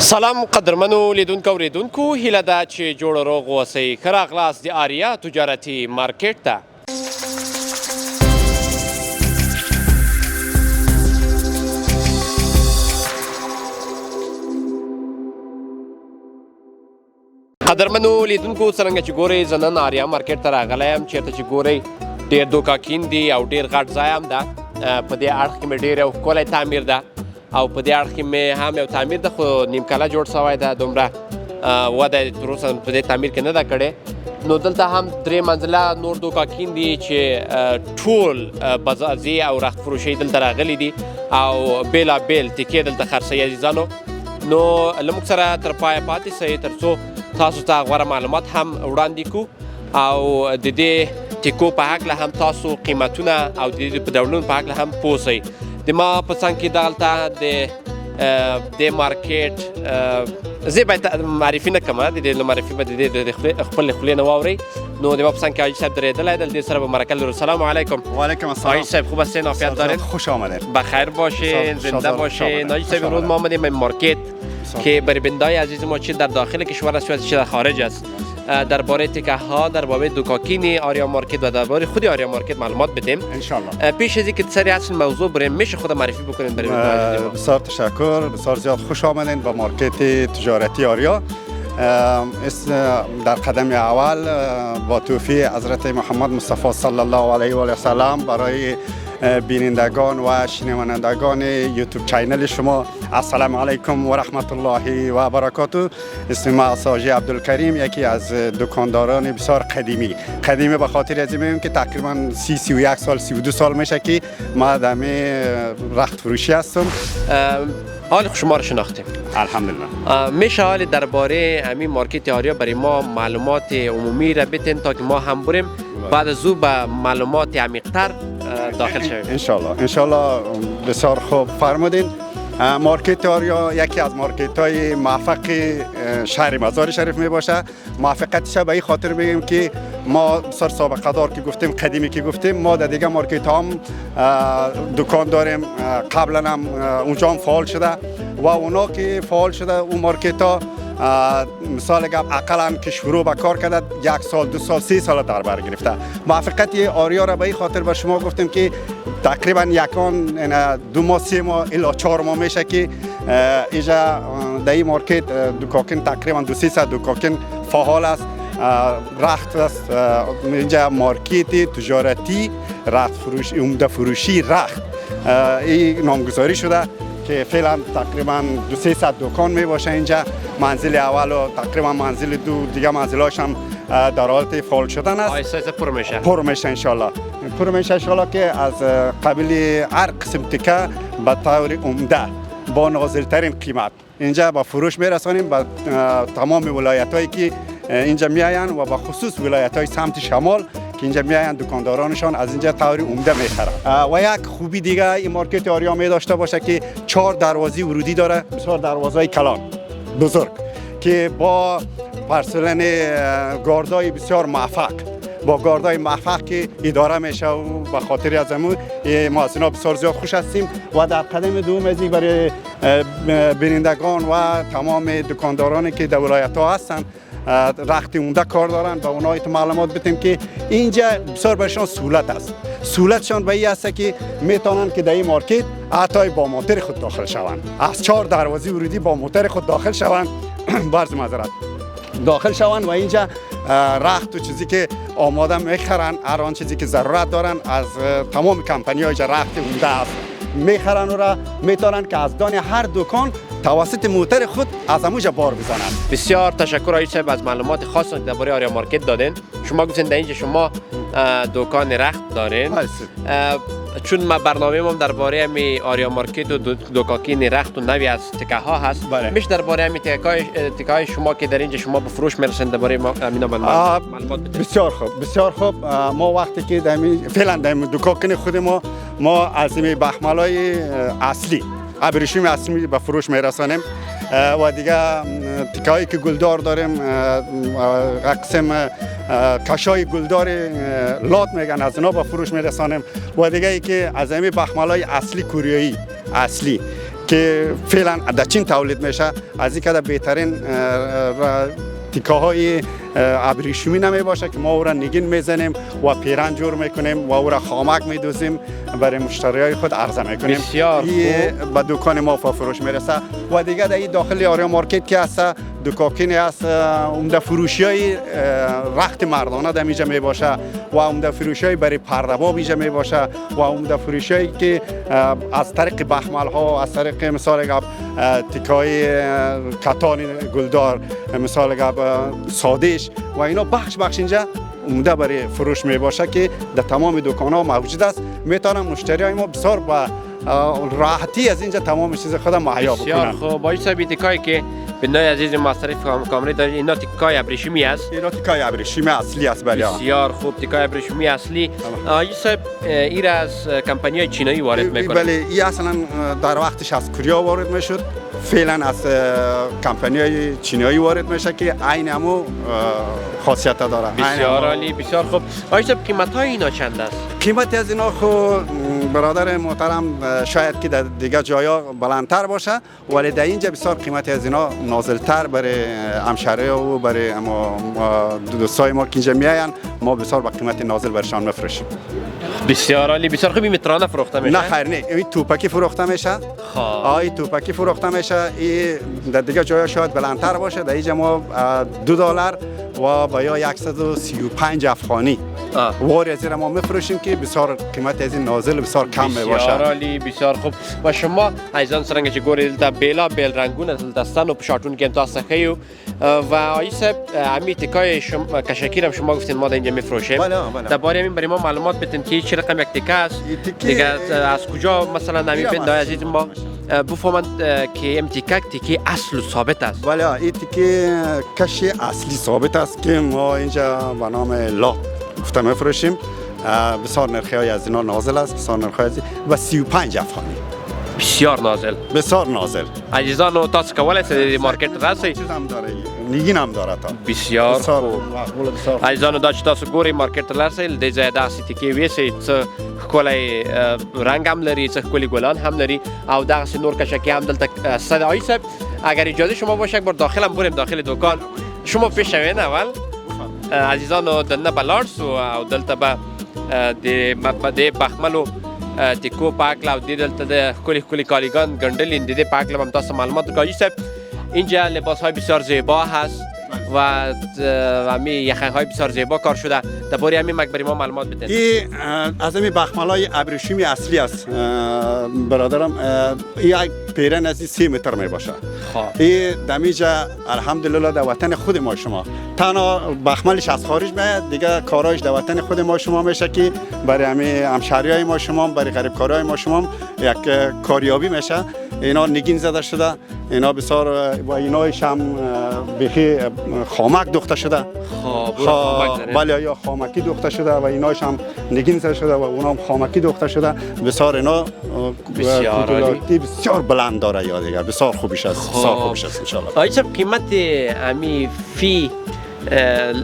سلام قدرمنو لیدونکو اوریدونکو هیله ده چې جوړ روغ اوسئ ښه راغلاست د آریا تجارتي مارکیټ ته. قدرمنو لیدونکو څرنګه چې ګورئ زه نن آریا مارکیټ ته راغلی یم، چېرته چې ګورئ ډېر دوکاکین دي او ډېر غټ ځای هم ده. په دې اړخ کې مې ډېر یو ښکلی تعمیر ده او په دې اړخ کې مې هم یو تعمیر ده، خو نیم کاله جوړ شوی ده، دومره وده یې تر اوسه په دې تعمیر کې نه ده کړې. نو دلته هم درې منزله نور دوکاکین دي چې ټول بازارځي او رخت فروشۍ دلته راغلي دي او بېلابېل ټکې دلته خرڅوي عزیزانو. نو له موږ سره تر پایه پاتې سئ تر څو تاسو ته غوره معلومات هم وړاندې کړو او د دې ټکو په هکله هم تاسو قیمتونه او د دې په ډولونو په هکله هم پوه سئ. د ما په څنګ کې دلته د مارکیټ زه باید معرفي نه کړم، د دې معرفي به د خپل خولې نه واورئ. نو د ما په څنګ کې حاجي صاحب درېدلی دی، له دې سره به مرکه لرو. سلام علیکم. وعلیکم السلام. حاجی صاحب خوب هستین؟ عافیت دارین؟ خوش آمدید. بخیر باشین، زنده باشین. حاجی صاحب امروز ما آمدیم این مارکت که برای بندای عزیز ما چه در داخل کشور است چه در خارج است درباره تکه ها، درباره دوکاکین آریا مارکت و درباره خود آریا مارکت معلومات بدیم ان شاء الله. پیش از اینکه سری اصل موضوع بریم میشه خود معرفی بکنید برای بندای عزیز ما؟ بسیار تشکر، بسیار زیاد خوش آمدین به مارکت تجارتی آریا. در قدم اول با توفیق حضرت محمد مصطفی صلی الله علیه و سلم برای بینندگان و شنوندگان یوتیوب چینل شما السلام علیکم و رحمت الله و برکاته. اسم ما ساجی عبدالکریم، یکی از دکانداران بسیار قدیمی به خاطر از این که تقریبا 31 سال 32 سال میشه که ما دمی رخت فروشی هستم. حال شما رو شناختیم الحمدلله. میشه حال درباره همین مارکت آریا برای ما معلومات عمومی را بتین تا که ما هم بریم بعد از او به معلومات عمیق‌تر داخل شویم؟ انشالله بسیار خوب فرمودین. مارکت آریا یکی از مارکت های موفق شهر مزار شریف می باشه. موفقیتش به این خاطر میگیم که ما بسیار سابقه دار که گفتیم، قدیمی که گفتیم، ما در دیگه مارکت هم دکان داریم، قبلا هم اونجا هم فعال شده و اونا که فعال شده اون مارکت ها مثال گپ اقلا که شروع به کار کرده 1 سال 2 سال 3 سال در بر گرفته. موفقیت آریا را به این خاطر به شما گفتیم که تقریبا یکان 2 ماه 3 ماه الی 4 ماه میشه که اینجا در این مارکت دوکاکین تقریبا 200 دوکاکین فعال است. رخت است اینجا مارکت تجارتی رخت فروش عمده فروشی رخت این نامگذاری شده که فعلا تقریبا 200 دکان می باشه اینجا. منزل اول و تقریبا منزل دو دیگه منزلاش هم در حالت فعال شدن است. پر میشه ان شاء الله. پر میشه ان شاء الله که از قبل هر قسم تکه به طور عمده با نازلترین قیمت اینجا با فروش میرسانیم به تمام ولایت هایی که اینجا میاین و به خصوص ولایت های سمت شمال که اینجا میاین دکاندارانشان از اینجا طور عمده میخرن. و یک خوبی دیگه این مارکت آریا می داشته باشه که 4 دروازه ورودی داره، بسیار دروازه کلان بزرگ که با پرسلن گاردای بسیار موفق، با گاردای موفق که اداره میشه و به خاطر از امون ما از اینا بسیار زیاد خوش هستیم. و در قدم دوم از برای بینندگان و تمام دکاندارانی که در ولایت ها هستن رخت عمده کار دارن و اونها معلومات بدیم که اینجا بسیار برشان سهولت است. سهولتشان به این است که میتونن که در این مارکت حتی با موتر خود داخل شوند، از 4 دروازه ورودی با موتر خود داخل شوند برز معذرت داخل شوند و اینجا رخت و چیزی که آماده میخرن، هر آن چیزی که ضرورت دارن از تمام کمپانی های رخت عمده است میخرن و را میتونن که از دان هر دکان توسط موتر خود از اموجا بار بزنند. بسیار تشکر حاجی صاحب از معلومات خاص که درباره آریا مارکت دادین. شما گفتین در اینجا شما دکان رخت دارین. چون ما برنامه ما درباره می آریا مارکت و دوکاکین رخت و نوی از تکه ها هست، میشه درباره می تکه های شما که در اینجا شما به فروش میرسین درباره اینا معلومات بدید؟ بسیار خوب، بسیار خوب. ما وقتی که فعلا در دوکاکین خود ما از این بخملای اصلی ابریشمی اصلی به فروش میرسانیم و دیگه تکایی که گلدار داریم، قسم کشای گلدار لات میگن از اونا به فروش میرسانیم و دیگه ای که از همین بخملای اصلی کوریایی اصلی که فعلا در چین تولید میشه، از این که بهترین تیکه های ابریشمی نمی باشه که ما او را نگین میزنیم و پیرن جور میکنیم و او را خامک میدوزیم برای مشتری های خود عرضه میکنیم. بسیار خوب. به دکان ما فروش میرسه و دیگه در این داخل آریا مارکت که هست دکاکینی هست، عمده فروشی های رخت مردانه در اینجا می باشه و عمده فروشی های برای پرده‌باب اینجا می باشه و عمده فروشی هایی که از طریق بخمل ها، از طریق مثال تیکای کتان گلدار، مثال سادش و اینا بخش اینجا عمده برای فروش می باشه که در تمام دکان ها موجود است. میتونن مشتری های ما بسیار با راحتی از اینجا تمام چیز خود مهیا بکنن. بسیار خوب. با این تیکایی که بنای عزیز مصرف کامری دارید، اینا تیکای ابریشمی است؟ اینا تیکای ابریشمی اصلی است. بله بسیار خوب. تیکای ابریشمی اصلی. آقای صاحب این از کمپانی چینایی وارد میکنه؟ بله، این اصلا در وقتش از کوریا وارد میشد، فعلا از کمپانی های چینایی وارد میشه که عین همو خاصیت داره. بسیار عالی، بسیار خوب. آقای صاحب قیمت های اینا چند است؟ قیمت از اینا خود برادر محترم شاید که در دیگه جایا بلندتر باشه، ولی در اینجا بسیار قیمت از اینا نازلتر برای همشهری و برای دوستای ما که اینجا میاین ما بسیار با قیمت نازل برشان میفروشیم. بسیار عالی، بسیار خوب. این مترانه فروخته میشه؟ نه خیر، نه، این توپکی فروخته میشه. این توپکی فروخته میشه. این در دیگه جایا شاید بلندتر باشه، در اینجا ما $2 و با یا 135 افغانی واری از این ما میفروشیم که بسیار قیمت از این نازل بسیار کم می باشه. بسیار عالی، بسیار خوب. و شما عزیزان سرنگ چه گورید تا بیلا بیل رنگون از دستان و پشاتون که تا سخیو و آقای صاحب امی تیکای شما کشکیرم شما گفتین ما در اینجا میفروشیم. درباره همین برای ما معلومات بدین که چه رقم یک تیکه است، دیگه از کجا مثلا نمی بندای عزیز ما بفهمند که ام تیکه اصل و ثابت است. بله، این تیکه کشی اصلی ثابت است که ما اینجا به نام لا گفته میفروشیم. بسیار نرخی از اینا نازل است، بسیار نرخی از و 35 افغانی. بسیار نازل، بسیار نازل. عزیزان و تاسو کولای سید مارکت راسی چیز هم داره، نگین هم داره تا بسیار خوب. عزیزان دا چې تاسو ګورئ مارکیټ ته لاړ شئ، د ځای داسې تیکې ویسئ څه ښکلی رنګ هم لري، څه ښکلي ګلان هم لري او دغسې نور کشکې هم دلته شته. آقای صاحب اگر اجازه شما باشه یک بار داخل هم بریم داخل دکان، شما پیش شوین اول عزیزانو دننه به لاړ سو او دلته به د بخملو تیکو پاکله او دلته د ښکلي ښکلي کالیګان ګنډلي د دې پاکله هم تاسو معلومات وکړئ. صاحب اینجا لباس های بسیار زیبا هست و همین یخنگ های بسیار زیبا کار شده. درباره همین مقبره ما معلومات بدید. این از همین بخمل های ابریشمی اصلی است برادرم. این یک پیرن از 3 متر می باشه. این دمیجا الحمدلله در وطن خود ما شما تنها بخملش از خارج میاد، دیگه کارایش در وطن خود ما شما میشه که برای همین همشهری های ما شما، برای غریب کارهای ما شما یک کاریابی میشه. اینا نگین زده شده، اینا بسیار و اینایش هم بخی خامک دوخته شده. بله، یا خامکی دوخته شده و اینایش هم نگین زده شده و اونا هم خامکی دوخته شده. بسیار اینا بسیار بلند داره یا دیگر بسیار خوبیش است، بسیار خوبیش است ان شاء الله. آقای صاحب قیمت امی فی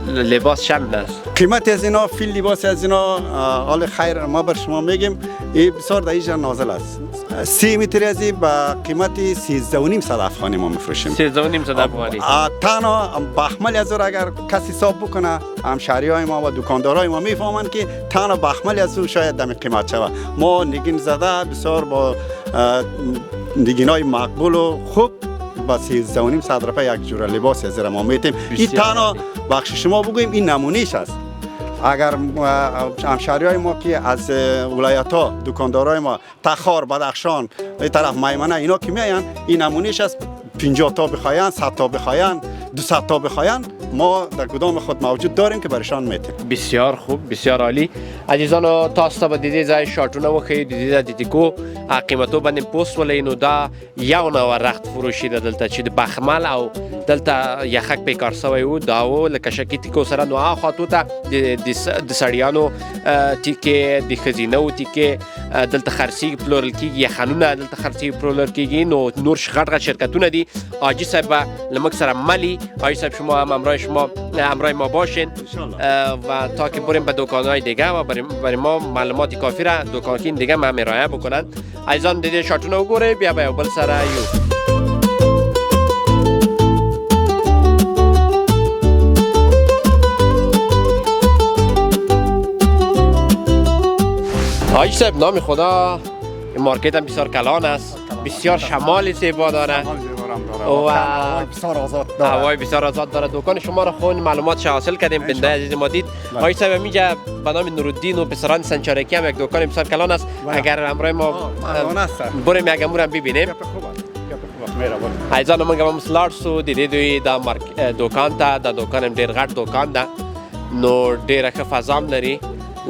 لباس چند است؟ قیمت از اینا فی لباس از اینا حال خیر ما بر شما میگیم این بسیار در اینجا نازل است. 3 متر از این با قیمت 13.5 افغانی ما میفروشیم. 13.5 افغانی. تنها بخمل از او اگر کسی حساب بکنه همشهری های ما و دکاندارای ما میفهمند که تنها بخمل از او شاید دم قیمت شود. ما نگین زده بسیار با نگینای مقبول و خوب با 13.5 روپیه یک جور لباس از ما میتیم. این تنها بخش شما بگوییم این نمونهش است. اگر همشهریای ما که از ولایت ها دکاندارای ما تخار، بدخشان، این طرف میمنه اینا که میاین این نمونهش است. 50 تا بخواین، 100 تا بخواین، 200 تا بخواین ما در گدام خود موجود داریم که برشان میتیم. بسیار خوب، بسیار عالی. عزیزانو تاسو به دې ځای شارټونه وخی د دې ټیکو قیمتو باندې پوسټ ولې نو دا یو نو رخت فروشي دلته چې د بخمل او دلته یخک په کار سوی وو دا و لکه شکی ټیکو سره نو خاطو ته د سړیانو ټیکې د خزینو ټیکې دلته خرڅي پلورل کیږي یخنونه دلته خرڅي پلورل کیږي نو نور غټ شرکتونه دي حاجی صاحب به لمک سره ملی حاجی صاحب شما هم همراه ما باشین و تا که بریم به دکان‌های دیگه و برای ما معلومات کافی را دکان‌های دیگه هم ارائه بکنن عزیزان دیدین شاتونه وګورئ بیا به بل سره یو حاجی صاحب نام خدا این مارکت هم بسیار کلان است بسیار شمال زیبا داره و هوای بسیار آزاد داره دکان شما را خون معلوماتش حاصل کردیم بنده عزیز ما دید حاجی صاحب اینجا به نام نورالدین و پسران سنچارکی هم یک دکان بسیار کلان است اگر همراه ما بریم یک امور هم ببینیم عزیزان من گفتم سلارد سو دیدی دوی دا دکان تا دا دکان هم ډیر غټ دکان ده نو ډیره ښه فضا هم لري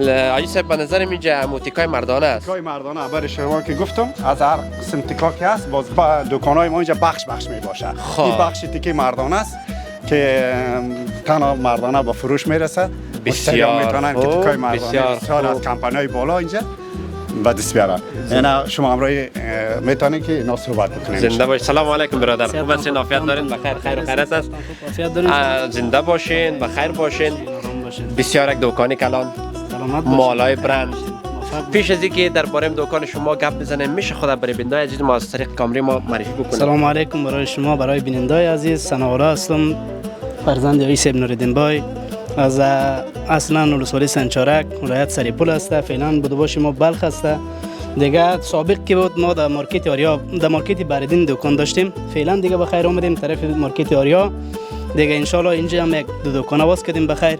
حاجی صاحب به نظر اینجا تیکای مردانه است تیکای مردانه برای شما که گفتم از هر قسم تیکا که هست باز دکان‌های ما اینجا بخش می باشه این بخش تیکای مردانه است که تنها مردانه با فروش میرسه بسیار میتونن که تیکای مردانه بسیار از کمپانی‌های بالا اینجا به دست بیارن یعنی شما امروز میتونید که اینا صحبت بکنید زنده باش سلام علیکم برادر خوب هستین عافیت دارین بخیر خیر و خیرت است زنده باشین بخیر باشین بسیار یک دکان کلان مالای برند پیش از اینکه درباره دکان شما گپ بزنیم میشه خدا برای بیننده عزیز ما از طریق کامری ما معرفی بکنید سلام علیکم برای شما برای بیننده عزیز سناولا هستم فرزند آقای صاحب نورالدین بای از اصلا ولسوالی سنچارک ولایت سریپول است فعلا بدوباش ما بلخ است دیگه سابق که بود ما در مارکت آریا در مارکت بردین دکان داشتیم فعلا دیگه بخیر اومدیم طرف مارکت آریا دیگه ان شاء الله اینجا هم یک دو دکان باز کردیم بخیر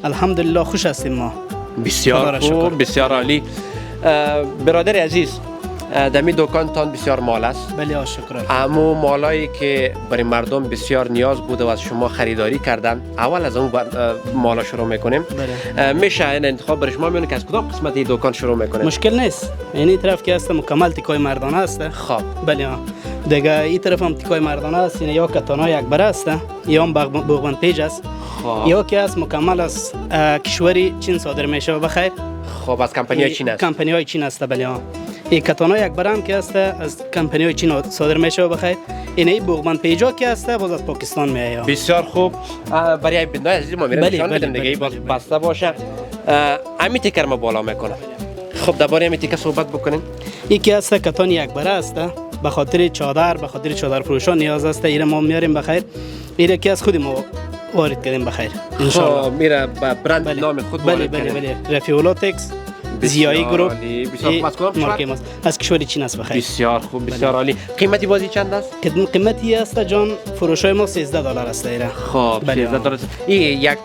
الحمدلله خوش هستیم ما بسیار خوب بسیار عالی برادر عزیز دمی دکان تان بسیار مال است بله شکر اما مالایی که برای مردم بسیار نیاز بوده و از شما خریداری کردن اول از اون مالا شروع میکنیم میشه این انتخاب برای شما میونه که از کدام قسمت دکان شروع میکنیم مشکل نیست یعنی طرف که هست مکمل تیکای مردانه است خب بله دیگه این طرف هم تیکای مردانه است یعنی یا کتانا یک بره است یا هم بوغبند پیج است یا که است مکمل از کشوری چین صادر میشه بخیر خب از کمپانی چین است کمپانی های چین است بله این کتانا یک برم که است از کمپانی های چین صادر میشه بخیر این بوغبند پیجا که است باز از پاکستان میاد بسیار خوب برای بیننده عزیز ما میرم نشان بدم دیگه باز بسته باشه امی تیکر ما بالا میکنه خب درباره امی تیکر صحبت بکنیم این که است کتان یک بره است به خاطر چادر فروشان نیاز است ایره ما میاریم بخیر ایره که از خود ما وارد کردیم بخیر ان شاء الله میره با برند نام خود وارد بله رفیولاتکس زیایی گروپ مارکت از کشور چین است بخیر بسیار خوب بسیار عالی قیمتی بازی چند است قیمتی است جان فروش های ما $13 است ایره خب $13 این یک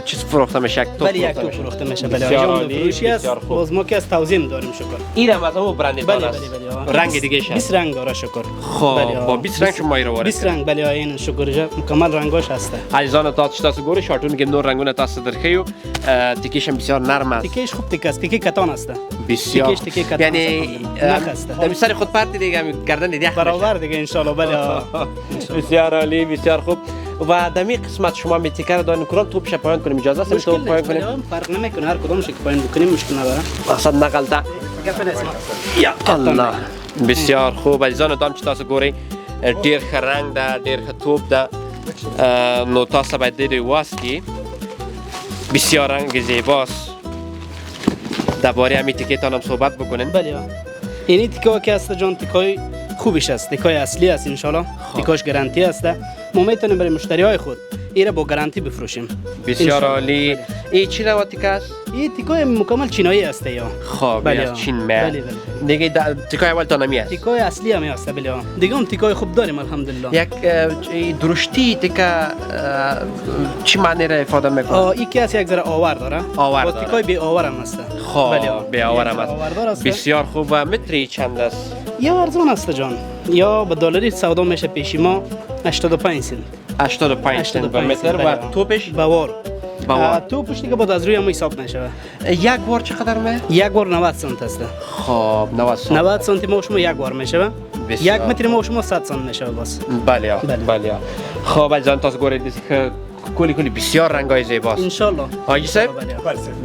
چیز فروخته میشه یک توپ بله یک توپ فروخته میشه بله جان فروشی است باز ما که از توزیع داریم شکر اینم از اون برند بله است رنگ دیگه شه 20 رنگ داره شکر خب با 20 رنگ شما ایرو وارد 20 رنگ بله این شکر مکمل رنگاش هست عزیزان تاسو ګورئ شارټونه کې نور رنگونه تاسو درخیو تیکیش بسیار نرم است تیکیش خوب تیک است تیکی کتان است بسیار یعنی در مثال خود پارتی دیگه گردن دیگه برابر دیگه ان شاء الله بله بسیار عالی بسیار خوب و دمی قسمت شما می تیکر دارین کدام توپ شه پایین کنیم اجازه است تو پایین کنیم فرق نمیکنه هر کدومش که پایین بکنیم مشکل نداره اصلا نقلته یا الله بسیار خوب عزیزان دام چې تاسو ګورئ ډیر ښه رنګ ده ډیر ښه توپ ده نو تاسو باید دیدی واسکی بسیار رنگ زیباست درباره همین تیکتان هم صحبت بکنین بله این تیکا که است جان تیکای خوبش است تیکای اصلی است ان شاء الله تیکاش گارانتی است ما میتونیم برای مشتری های خود ایره با گارانتی بفروشیم بسیار عالی این چی نوع تیکه است؟ این تیکای مکمل چینایی است یا خب بله از چین میاد دیگه تیکای اول تانمی است تیکای اصلی هم است بله دیگه هم تیکای خوب داریم الحمدلله یک درشتی تیکه چی معنی را افاده میکنه؟ این که است یک ذره آور داره آور داره تیکای بی آور هم است خب بی آور هم است بسیار خوب و متری چند است؟ یا ارزان است جان یا به دلاری سودا میشه پیش ما 85 سنت 85 سنت به متر و توپش بوار توپش دیگه بود از روی هم حساب نشه یک بار چقدر میشه؟ یک بار 90 سنت است خب 90 سنت ما شما یک بار میشه یک متر ما شما 100 سنت میشه بس بله خب عزیزان تاسو ګورئ د کلی بسیار رنگای زیباست. ان شاء الله. آقای صاحب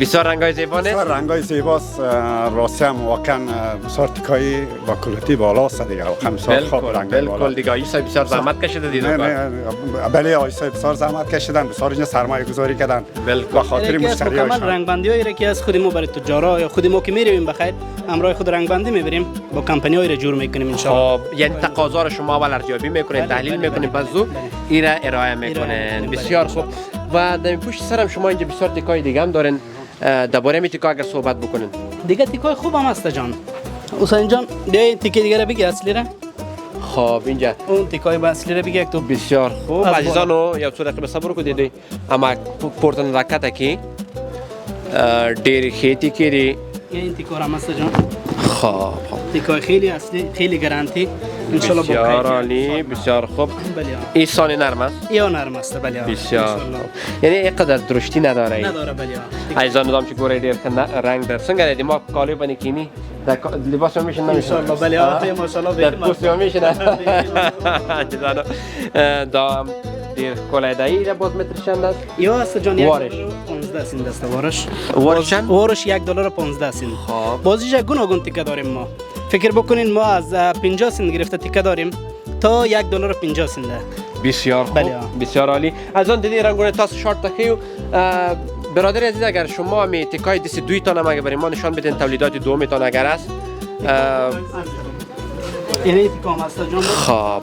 بسیار رنگای زیبا نیست؟ بسیار رنگای زیباست. راستی هم واقعا بسیار تیکایی با کلاتی بالاست دیگه. خمسار خوب رنگ بالا. بالکل دیگه. آقای صاحب بسیار زحمت کشیده دید. بله آقای صاحب بسیار زحمت کشیدن، بسیار اینجا سرمایه گذاری کردن به خاطر مشتریاشون. رنگ بندی هایی که از خود ما برای تجارا یا خود ما که میرویم بخیر همراه خود رنگ بندی میبریم با کمپانی هایی را جور میکنیم ان شاء الله. خب یعنی تقاضا رو شما اول ارزیابی میکنین، تحلیل میکنین، بعد زو ایرا ارائه میکنین. بسیار خوب. و در پشت سرم شما اینجا بسیار تیکای دیگه هم دارین. درباره می تیکا اگر صحبت بکنین. دیگه تیکای خوب هم هست جان. حسین جان بیا این تیکه دیگه را بگی اصلی را. خب اینجا اون تیکای اصلی را بگی تو. بسیار خوب. عزیزانو یا صورت به صبر کو دیدی اما پورتن راکتا کی ډېر خېتی کړي. این تیکا را هست جان. خب تیکای خیلی اصلی، خیلی گارانتی ان شاء الله. بسیار عالی، بسیار خوب. بله. این سان نرم است. یا نرم است بله. بسیار. یعنی اینقدر درشتی نداره. نداره بله. عزیزان دام چې ګورې ډېر رنگ در څنګه دی ما کالو باندې کینی دا لباس هم میشن ان شاء الله بله. ماشاءالله در پوست هم میشن. عزیزانو دا دیر کلایدایی را باز مترشند است. یا است جان یک وارش 15 سین دست وارش. وارش چند؟ وارش $1.15 سین. خب بازیش گوناگون تیکه داریم ما. فکر بکنین ما از 50 سین گرفته تیکه داریم تا $1.50 سین ده. بسیار خوب. بسیار عالی. از آن دیدی رنگونه تاس شارت تخیو برادر عزیز اگر شما می تیکای دست دوی تان اگر برای ما نشان بدین تولیدات دوم تان اگر است. اینه تیکام است جان. خب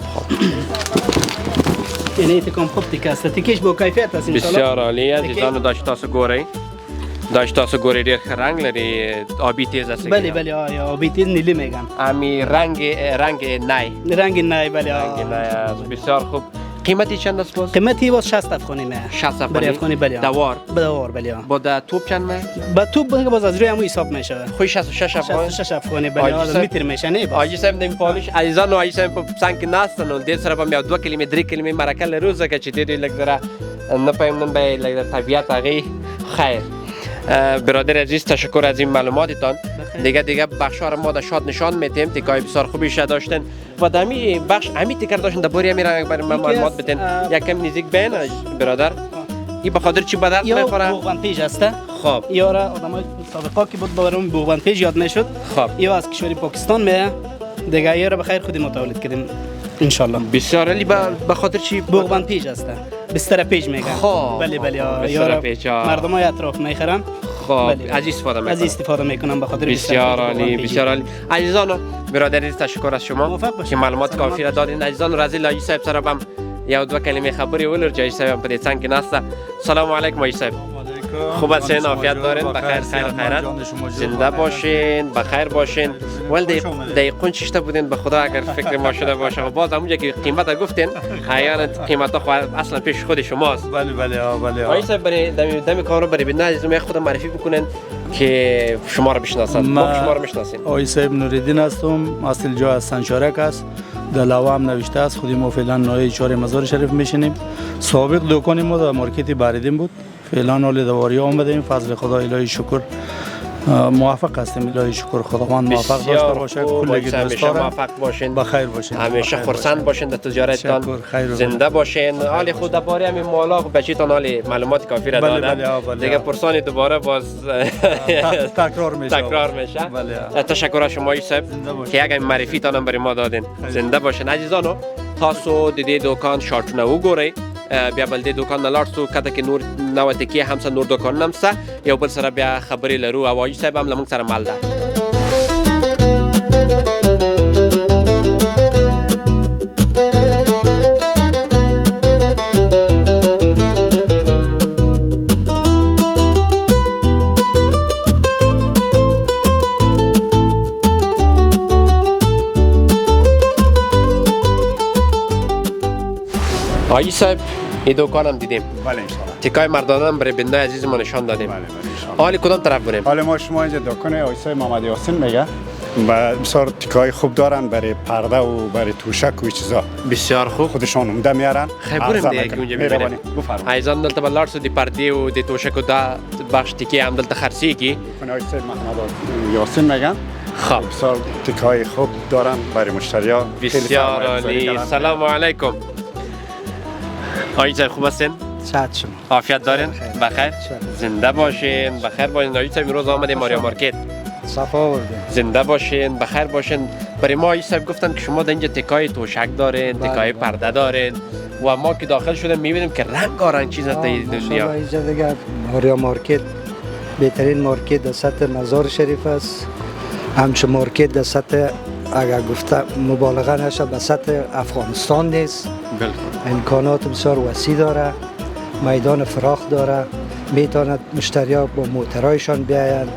اینه تیکام خوب تیکه است. تیکش با کیفیت است ان شاء الله. بسیار عالی. عزیزانو داشت تاسو ګورئ. داشت تاسو ګورئ ډېر رنگ لري. آبی تیز است. بله بله آبی تیز نیلی میگن. امی رنگ نای. رنگ نای بله. رنگ نای است. بسیار خوب. قیمتی چند است باز؟ قیمتی باز 60 افغانی میه. 60 افغانی بله. دوار. دوار بله. با دا توپ چند میه؟ با توپ باز از روی همون حساب میشه. خوی 66 افغانی. 66 افغانی بله. متر میشه نه. آجی سم دیم پالیش عزیزانو آجی سم سانک ناستنو دې سره به 2 کلمې 3 کلمې مرکل روزه کې چې دې لګره نه پایم نن به لګره طبیعت هغه خیر. برادر عزیز تشکر از این معلوماتتان. دیگه بخشا رو ما در شاد نشان میتیم تیکای بسیار خوبی داشتن و دمی بخش امی تیکر داشتن درباره امی رنگ برای معلومات بدین. یکم نزدیک بین برادر این به خاطر چی بدرد میخوره؟ بوغبند پیج است. خب یارا آدمای سابقا که بود برام بوغبند پیج یاد میشد. خب یا از کشور پاکستان میه. دیگه یارا بخیر خودی متولد کردیم ان شاء الله. بسیار علی به خاطر چی بوغبند پیج است. بستر پیج میگن. بله بله یارا مردمای اطراف میخرن. خب از استفاده میکنم به خاطر بسیار عالی. بسیار عالی. عزیزانو برادر عزیز تشکر از شما که معلومات کافی را دادین. عزیزانو رازی لاجی صاحب سره هم یا 2 کلمه خبری ولر جای صاحب په دې څنګه کې ناسته. سلام علیکم آقای صاحب. خوب هستین؟ عافیت دارین؟ بخیر خیر خیرت زنده باشین بخیر باشین. ول دقیقاً چشته بودین به خدا اگر فکر ما شده باشه و باز همونجا که قیمت گفتین احیانا قیمت ها اصلا پیش خود شماست. بله بله بله. آقای صاحب برای دم کارو برای بنده عزیزم خود معرفی بکنین که شما رو بشناسن. ما شما رو میشناسین. آقای صاحب نوریدین هستم. اصل جا از سنچارک است. در لوا هم نوشته است. خودی ما فعلا نوعی 4 مزار شریف میشینیم. سابق دکان ما در مارکت باریدین بود. فعلا حال دواری آمدیم. فضل خدا الهی شکر موفق هستیم. الهی شکر خداوند موفق داشته باشه. کل دوستان موفق باشین. بخیر باشین. همیشه خرسند باشین در تجارتتان. زنده باشین. حال خود درباره همین مالا و بچیتان حال معلومات کافی را دادن. دیگه پرسانی دوباره باز تکرار میشه. تشکر از شما صاحب که یک معرفیتان هم برای ما دادین. زنده باشین. عزیزانو تاسو د دې دکان شارټونه وګورئ. بیا بل دې دکان نه لاړ شو کته کې نور نو تکي هم سره نور دکان هم سره یو بل سره بیا خبرې لرو او وايي صاحب هم لمن سره مال ده. آقای صاحب این دکان هم دیدیم. بله انشاءالله. تیکای مردانه هم برای بنده عزیز ما نشان دادیم. بله بله انشاءالله. حالی کدام طرف بریم؟ حالا ما شما اینجا دکان آقای صاحب محمد یاسین میگه و بسیار تیکای خوب دارن برای پرده و برای توشک و چیزا. بسیار خوب. خودشان عمده میارن. خیلی بریم دیگه اونجا میبینیم. ایزان دلته بلار سو دی پرده و دی توشک و دا بخش تیکی هم دلته خرسی کی. آقای صاحب محمد یاسین میگن. خب بسیار تیکای خوب دارن برای مشتری‌ها. بسیار عالی. سلام علیکم. آقای صاحب خوب هستین؟ ساعت شما عافیت دارین بخیر شما. زنده باشین بخیر باشین آیت صاحب امروز آمدیم آریا مارکت صفا آوردیم. زنده باشین بخیر باشین برای ما آیت صاحب گفتن که شما در اینجا تکای توشک دارین بله، تکای بله. پرده دارین و ما که داخل شدیم میبینیم که رنگارنگ چیز است در این ماشاءالله دنیا اینجا دیگه آریا مارکت بهترین مارکت در سطح مزار شریف است. همچون مارکت در سطح اگر گفته مبالغه نشه به سطح افغانستان نیست. بالکل امکانات بسیار وسیع داره، میدان فراخ داره، میتواند مشتریا با موترایشان بیاین،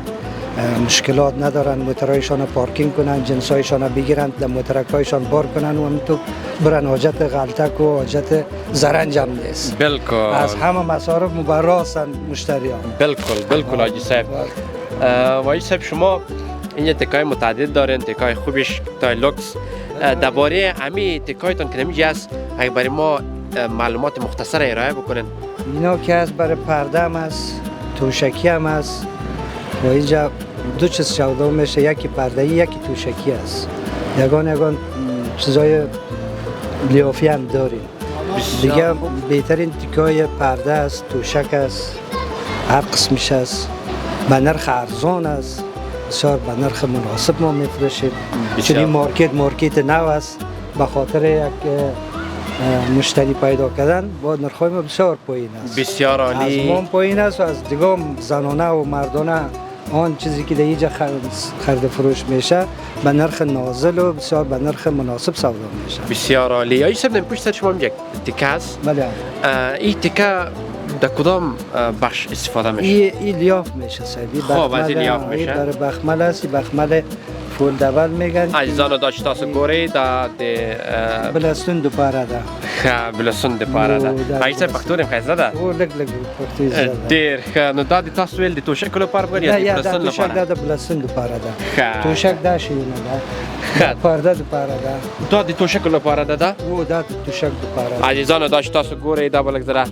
مشکلات ندارن موترایشان پارکینگ کنن، جنسایشان بگیرن، در موترکایشان بار کنن و همینطور برن حاجت غلطک و حاجت زرنج هم نیست. بالکل از همه مصارف مبرا هستند مشتریان. بالکل آجی صاحب و آجی صاحب شما اینجا تکای متعدد دارین تکای خوبش تکای لوکس درباره همین تکایتون که نمیجی است اگه برای ما معلومات مختصر ارائه بکنین اینا که از برای پرده هم است، توشکی هم است و اینجا دو چیز سودا میشه، یکی پرده یکی توشکی است. یگان چیزای لیافی هم داریم. دیگه بهترین تکای پرده است، توشک است، هر قسمش است، به نرخ ارزان است، بسیار به نرخ مناسب ما میفروشیم. چون این مارکت نو است، به خاطر یک مشتری پیدا کردن با نرخ ما بسیار پایین است. بسیار عالی از ما پایین است و از دیگه زنانه و مردانه آن چیزی که در اینجا خرید فروش میشه به نرخ نازل و بسیار به نرخ مناسب سودا میشه. بسیار عالی آجی صاحب پشت سر شما یک تکه است بله. این تکه در کدام بخش استفاده میشه؟ این لیاف میشه سیدی. خب از این لیاف میشه برای بخمل است، بخمل فول دول میگن. عزیزانو داشت تاسو ګورئ دا د بلستون دوپاره ده. ښه بلسون دپاره ده آجي صاحب پښتو ډېر ښایسته ده او لږ پښتو زده ده. ډېر ښه نو دا د تاسو ویل د توشکو لپاره بر یا د یا بلسون دا توشک لپاره دا د بلستون دوپاره ده. ښه توشک دا شیونه ده. ښه پرده دوپاره ده. دا د توشکو لپاره ده ده او دا توشک دوپاره ده. عزیزانو داشت تاسو ګورئ دا به لږ زره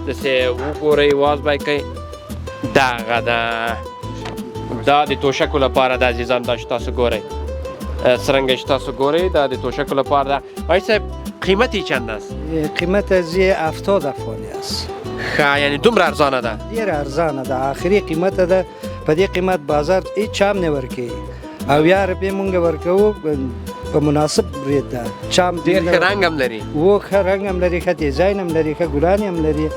داسې وګورئ واز به یې کوئ دغه ده دا د توشکو لپاره ده عزیزان داشت تاسو ګورئ څرنګه چې تاسو ګورئ دا د توشکو لپاره ده آجي صاحب قیمت یې چند است قیمت از یه 70 افغانی است. ښه یعنی دومره ارزانه ده ډیر ارزانه ده. آخري قیمت ده. په دې قیمت بازار هیڅ چام نه ورکوي او یا روپۍ مونږ ورکوو په مناسب ریټ ده. چام ډېر ښه رنګ هم لري و ښه رنګ هم لري، ښه ډیزاین هم لري، ښه ګلان هم لري.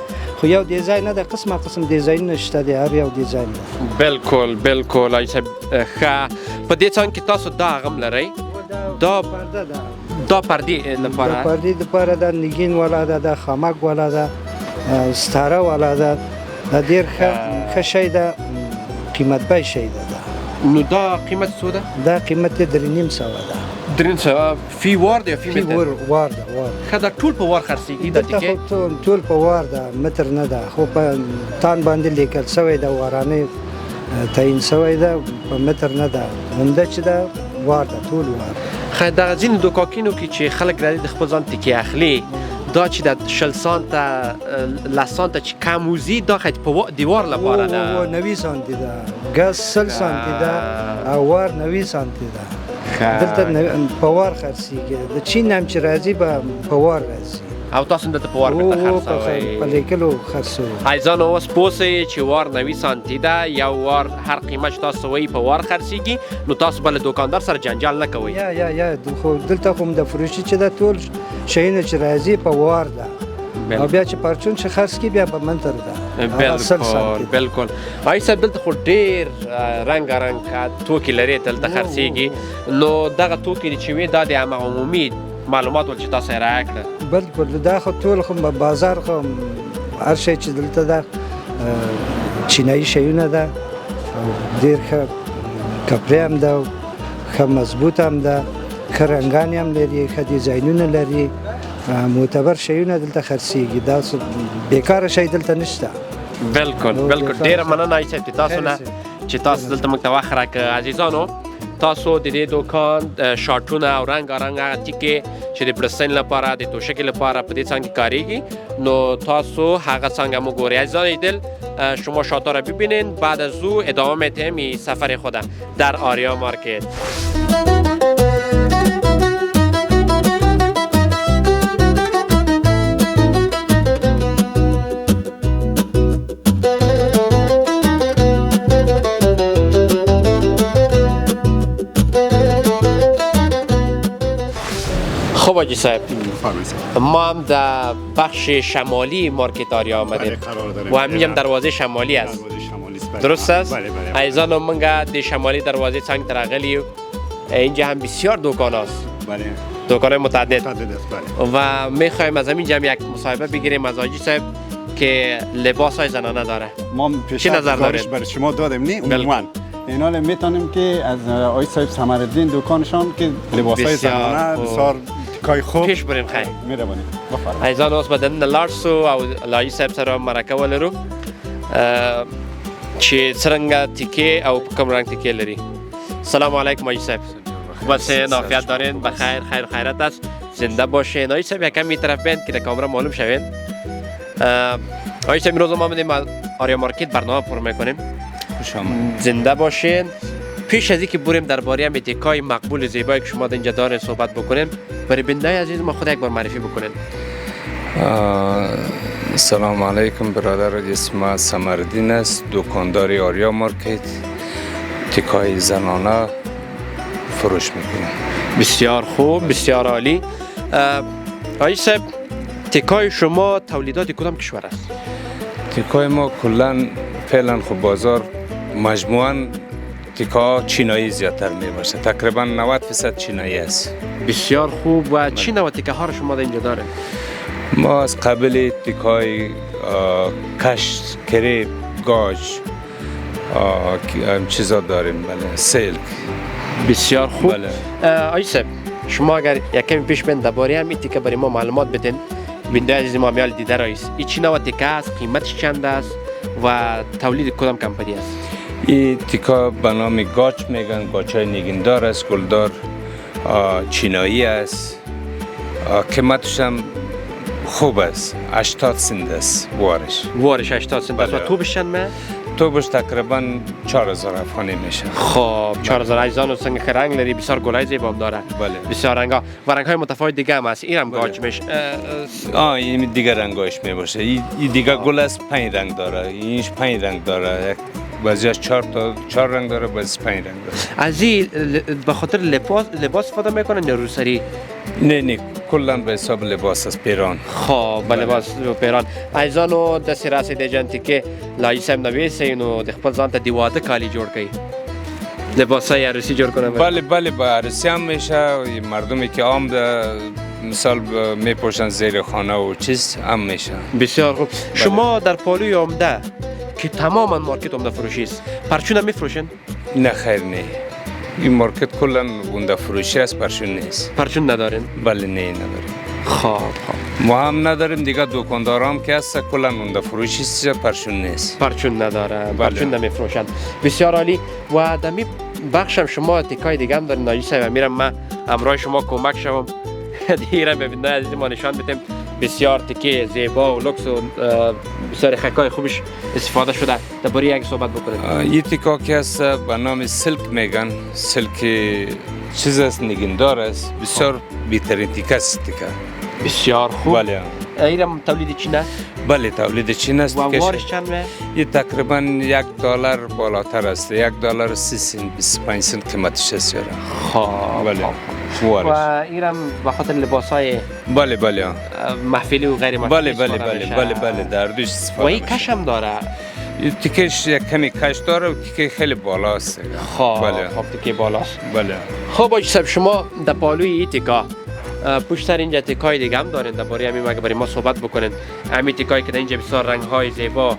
خو یو ډیزاین نه ده، قسم ډیزاینونه شته دی، هر یو ډیزاین ده. بالکل آجي صاحب ښه په دې څنګ کې تاسو دا هم لرئ دا پرده ده. دا پردې د لپاره پردې لپاره ده، نگین والا ده، د خامک والا ده، ستاره والا ده. دا ډیر ښه شی ده، قیمت به شی ده. نو دا قیمت څو ده دا قیمت یې 3.5 ده. 300 فی وار دی فی فی متر وار ده. ښه دا ټول په وار خرڅېږي دا دلته ټیکې خو ټول په وار ده، متر نه ده. خو په تان باندې لیکل سوی ده، وارانه تعیین سوی ده، په متر نه ده. عمده چې ده وار ده، ټول وار. ښه دغه ځینې دوکاکینو کې چې خلک راځي د خپل ځان تکې اخلي دا چې د 60 سانته لسانته چې کم وځي دا خو په دیوار لپاره ده 90 سانتي ده، ګاز 60 سانتي ده او وار 90 سانتي ده. دلته په وار خرڅېږي. د چین هم چې راځي په وار راځي او تاسو هم دلته په وار بیرته خرڅوئ په لیکلو خرڅوو. عزیزانو اوس پوه سئ چې وار 90 سانتي ده یو وار هر قیمت چې تاسو وایي په وار خرڅېږي نو تاسو به له دوکاندار سره جنجال نه کوئ یا خو دلته خو د فروشي چې ده ټول شیونه چې راځي په وار ده او بیا چې پرچون چې خرڅ کړي بیا په منتر ده. بالکل آجي صاحب دلته خو ډېر رنګارنګ توکي لري دلته خرڅېږي نو دغه توکي چې وي دا د عمومي معلومات ول چې تاسو یې رایه کړه بالکل دا خو ټول خو بازار خو هر شی چې دلته ده چینایي شیونه ده او ډېر ښه کپړې هم ده او ښه مضبوط هم ده، ښه رنګان هم لري، ښه ډیزاینونه لري، معتبر شیونه دلته خرڅېږي. دا بیکاره شی دلته نشته. بالکل ډېره مننه آجي صاحب تاسو نه چې تاسو دلته موږ ته وخت راکړ. عزیزانو تاسو د دې دوکان شارټونه او رنګارنګ هغه ټیکې چې د بلستین لپاره د توشکې لپاره په دې څنګ کې کاریږي نو تاسو هغه څنګه مو گوری. عزیزان دل شما شاتا را ببینین بعد از او ادامه میتیم این سفر خودم در آریا مارکت. آجی صاحب فرمایید. ما هم در بخش شمالی مارکت آریا بله، آمدیم قرار داریم. و همین دروازه شمالی است. دروازه شمالی است. بله. درست است؟ بله بله. ایزان منگا دی شمالی دروازه سنگ ترغلی و اینجا هم بسیار دکان است. بله. دکان متعدد متعدد است. بله. و میخوایم از همین جمع یک مصاحبه بگیریم از آجی صاحب که لباس های زنانه داره. ما چی پیشتر نظر گزارش دارید؟ برای شما دادیم نه بله. عموما اینا میتونیم که از آقای صاحب ثمرالدین دکانشان که لباسای بسیار زنانه خوب. بسیار تکای خوب پیش بریم خیر. میروانید. بفرمایید. ایزان اوس بدن لارسو او لای صاحب سره مرکه ولرو چې څنګه تیکه او په کوم رنگ تیکه لري. سلام علیکم آقای صاحب. بسین عافیت دارین بخیر خیر خیرت است زنده باشین. آقای صاحب یکم این طرف بین که در کامرا معلوم شوین. آقای صاحب روز ما آمدیم آریا مارکت برنامه پر میکنیم. خوش آمدید. زنده باشین. پیش از اینکه بریم درباره هم تیکای مقبول زیبایی که شما اینجا دارین صحبت بکنیم برای بیننده عزیز ما خود یک بار معرفی بکنین. سلام علیکم برادر، اسم ثمرالدین است، دکاندار آریا مارکت، تکای زنانه فروش میکنم. بسیار خوب بسیار عالی. آقای صاحب تکای شما تولیدات کدام کشور است؟ تکای ما کلا فعلا خب بازار مجموعاً تکا چینایی زیادتر میباشه، تقریبا 90% چینایی است. بسیار خوب. و چی نوع تکه ها رو شما در اینجا دارین؟ ما از قبل تکای کشت، کریپ، گاج چیزا داریم. بله سیلک. بسیار خوب. بله. آقای صاحب شما اگر یک کمی پیش بین درباره هم این تکه برای ما معلومات بدین بیننده عزیز ما میال دیده رایست. این چی نوع تکه است؟ قیمتش چند است و تولید کدام کمپانی است؟ این تیکا به نام گاچ میگن، گاچای نگیندار است، گلدار چینایی است. قیمتش هم خوب است، 80 سنت است وارش 80 سنت است. و بله. توبش چند میه؟ توبش تقریبا 4000 افغانی میشه. خب 4000 ایزان و سنگ که رنگ لري بسیار گلای زیبا هم داره. بله. بسیار رنگا و رنگ های متفاوت دیگه هم هست. این هم گاچ میشه. این دیگه رنگاش میباشه. این دیگه گل است 5 رنگ داره، اینش 5 رنگ داره، بعضیش 4 رنگ داره، بعضیش 5 رنگ داره. از این به خاطر لباس استفاده میکنن یا روسری؟ نه کلا به حساب لباس است پیران. خب به لباس پیران ایزانو دست رسیده جنتی که لای سم نویسه اینو د خپل ځان ته دی واده کالی جوړ کړي لباسای عروسی جوړ کنه. بله به عروسی هم میشه. مردمی که عام مثال میپوشن زیر خانه و چیز هم میشه. بسیار خوب. شما در پالوی عمده که تماما مارکت عمده فروشی است پرچون هم میفروشن؟ نه خیر نه، این مارکت کلا عمده فروشی است، پرچون نیست. پرچون ندارین؟ بله نه نداریم. خب ما هم نداریم دیگه، دکاندار هم که هست کلا عمده فروشی است، پرچون نیست. پرچون نداره. بله. پرچون نمیفروشن. بسیار عالی. و دمی بخشم شما تکای دیگه هم دارین ناجی صاحب، میرم من همراه شما کمک شوم دیگه ببینید عزیز ما نشان بدیم. بسیار تکه زیبا و لوکس و بسیار خکای خوبش استفاده شده. درباره یک صحبت بکنید. این تکا که هست به نام سلک میگن، سلک چیز است، نگیندار است، بسیار بهترین تکه است تکه. بسیار خوب. بله. اینم تولید چین است؟ بله تولید چین است. و وارش چند میه؟ این تقریبا $1 بالاتر است، $1 30 سنت 25 سنت قیمتش است. خب بله. و وارش. اینم به خاطر لباسای بله محفلی و غیر محفلی بله در دوش و استفاده این میشه. کش هم داره. تیکش یک کمی کش داره و تیکه خیلی بالاست. خب بله. خب تیکه بالاست. بله. خب آجی صاحب شما در پالوی این تیکا پشت سر اینجا تیکای دیگه هم دارین درباره همین مگه برای ما صحبت بکنین. همین تیکایی که در اینجا بسیار رنگ های زیبا.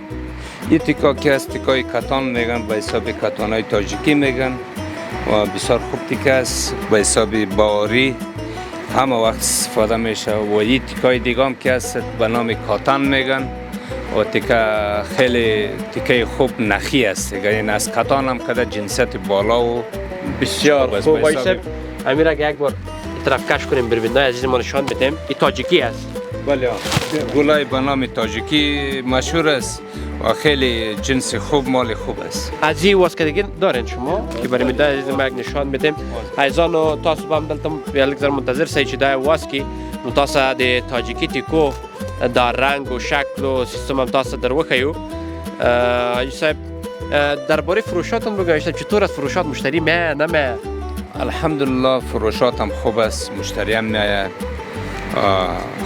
این تیکا که از تیکای کتان میگن، به حساب کتان های تاجیکی میگن و بسیار خوب تیکه است، به حساب باوری همه وقت استفاده میشه. و این تیکای دیگه هم که است به نام کاتان میگن و تیکه خیلی تیکه خوب نخی است دیگه، این از کتان هم کده جنسیت بالا و بسیار خوب. آجی صاحب امیر اگه یک بار طرف کش کنیم ببینید عزیز ما نشان بدیم. این تاجیکی است. بله گلای به نام تاجیکی مشهور است و خیلی جنس خوب، مال خوب است. از این واسکدگی دارین شما که برای میده عزیز ما یک نشان بدیم. ایزانو تاسو به هم دلته یک ذره منتظر سئ چې دا واسکی نو تاسو د تاجیکی تیکو دا رنگ و شکل و سیستم هم تاسو در وښیو. آجی صاحب درباره فروشاتون بگویید چطور است؟ فروشات مشتری میه نه میه؟ الحمدلله فروشات هم خوب است، مشتری هم میآید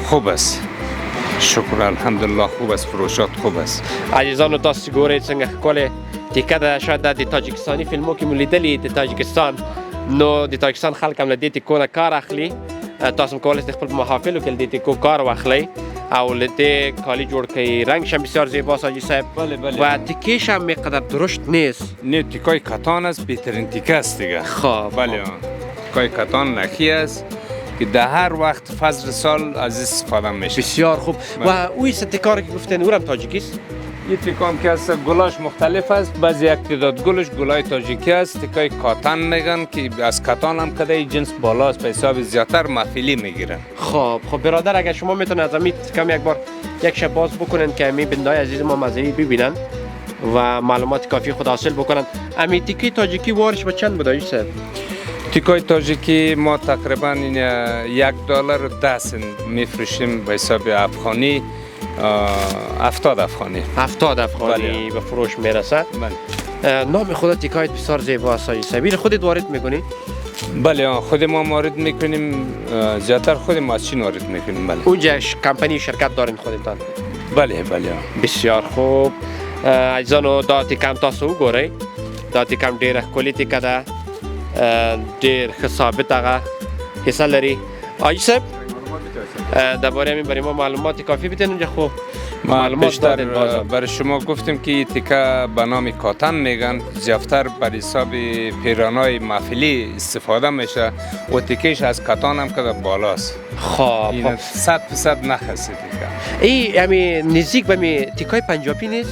خوب است. شکر الحمدلله خوب است، فروشات خوب است. عزیزانو تاسو ګورئ څنګه ښکلې ټیکه ده. شاید دا د تاجکستاني فلمو کې مو لیدلي د تاجکستان، نو د تاجکستان خلک هم له دې ټیکو نه کار اخلي. تاسو هم کولی شئ خپل په محافلو کې له دې ټیکو کار واخلئ او له دې کالي جوړ کړئ. رنگش هم بسیار زیباست حاجی صاحب و تیکهش هم میقدر درشت نیست. نه تیکای کتان است، بهترین تیکه است دیگه. خب بله تیکای کتان نخی است که در هر وقت فصل سال از استفاده میشه. بسیار خوب. و اوی ستیکاری که گفتن اونم تاجیکی است؟ یه تیکام که است گلاش مختلف است، بعضی یک تعداد گلش گلای تاجیکی است. تیکای کاتان میگن که از کاتان هم کده جنس بالاست، به حساب زیادتر محفلی میگیرن. خب برادر اگر شما میتونید از امی کم یک بار یک شب باز بکنن که امی بندای عزیز ما مزهی ببینن و معلومات کافی خود حاصل بکنن. امی تیکی تاجیکی وارش به چند بود حاجی صاحب؟ تیکای تاجیکی ما تقریبا $1 10 میفروشیم، به حساب افغانی 70 افغانی. 70 افغانی به فروش میرسه. بله. نام خود تیکایت بسیار زیباست حاجی صاحب. خودت وارد میکنی؟ بله خود ما وارد میکنیم، زیادتر خود ما از چین وارد میکنیم. بله. اونجا کمپانی شرکت دارین خودتان؟ بله. بسیار خوب. عزیزانو دا تیکم تاسو وګورئ. دا تیکم ډیره ښکلې تیکه ده، ډیر ښه ثابت هغه حصه لري. حاجی صاحب درباره همین برای ما معلومات کافی بدین اونجا. خوب معلومات دادین بازم. برای شما گفتیم که تیکه به نام کاتن میگن، زیادتر بر حساب پیرانای محفلی استفاده میشه و تیکهش از کاتان هم که بالاست. خب 100% نخسته تیکه. این همین نزدیک به می تیکای پنجابی نیست؟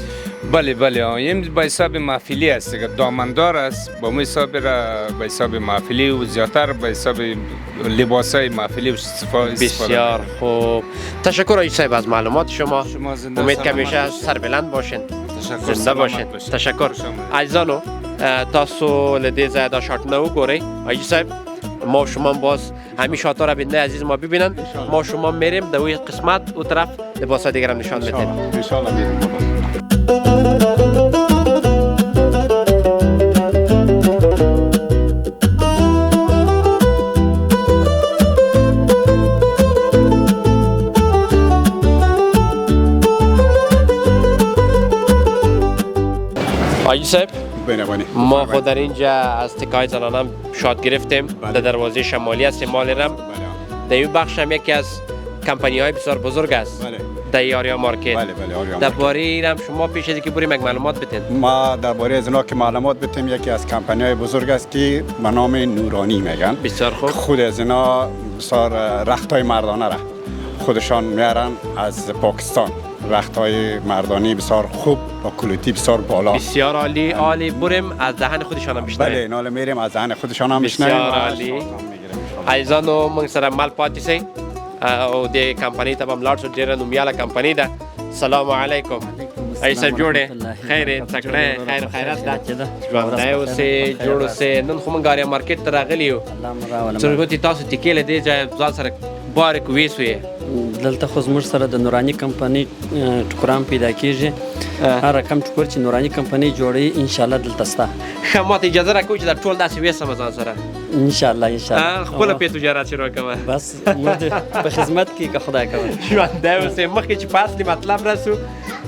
بله این به حساب محفلی است دیگه، دامندار است، با مو حساب را به حساب محفلی و زیادتر به حساب لباسای محفلی استفاده. بسیار خوب. تشکر حاجی صاحب از معلومات شما. امید که همیشه سربلند باشین. زنده باشین. تشکر. عزیزانو تاسو لدی زیاده شات نو وګورئ. حاجی صاحب ما شما باز همین شاتا را بنده عزیز ما ببینن. ما شما میریم در اون قسمت او طرف لباسای دیگر هم نشان میدیم. ان شاء الله میریم. حاجی صاحب بنوانی ما خود در اینجا از تیکای زنانم شاد گرفتیم. در دروازه شمالی استعمال رم. در این بخش هم یکی از کمپانی های بسیار بزرگ است. در آریا مارکت. بله درباره اینم شما پیش از اینکه بریم یک معلومات بدین. ما درباره از اینا که معلومات بدیم، یکی از کمپانی های بزرگ است که به نام نورانی میگن. بسیار خوب. خود از اینا بسیار رخت های مردانه را خودشان میارن از پاکستان. رخت های مردانی بسیار خوب و کوالیتی بسیار بالا. بسیار عالی. بریم از دهن خودشان هم بشنویم. بله نال میریم از دهن خودشان هم بشنویم. بسیار عالی. عزیزانو من سره مال پاتې سئ او د کمپنۍ ته به هم لاړ شو. ډېره نومیاله کمپنۍ ده. سلام علیکم. حاجي صاحب جوړ یې؟ خیر یې؟ تکړه یې؟ خیر خیرات ده؟ ژوندی اوسې، جوړ اوسې. نن خو موږ آریا مارکېټ ته راغلي یو. څرګوتې تاسو تیکې له دې ځایه ځان سره بارک ویسوې. دلته خو زموږ سره د نوراني کمپنۍ ټوکران پیدا کېږي. هر رقم ټوکر چې نوراني کمپنۍ جوړوي انشاءالله دلته شته. ښه ماته اجازه راکوئ چې دا ټول داسې ویسم ځان سره. انشاءالله خپله پې تجارت شروع کوه. بس موږ په خدمت کې که خدای کوه. ژوندی اوسې. مخکې چې په اصلي مطلب رسو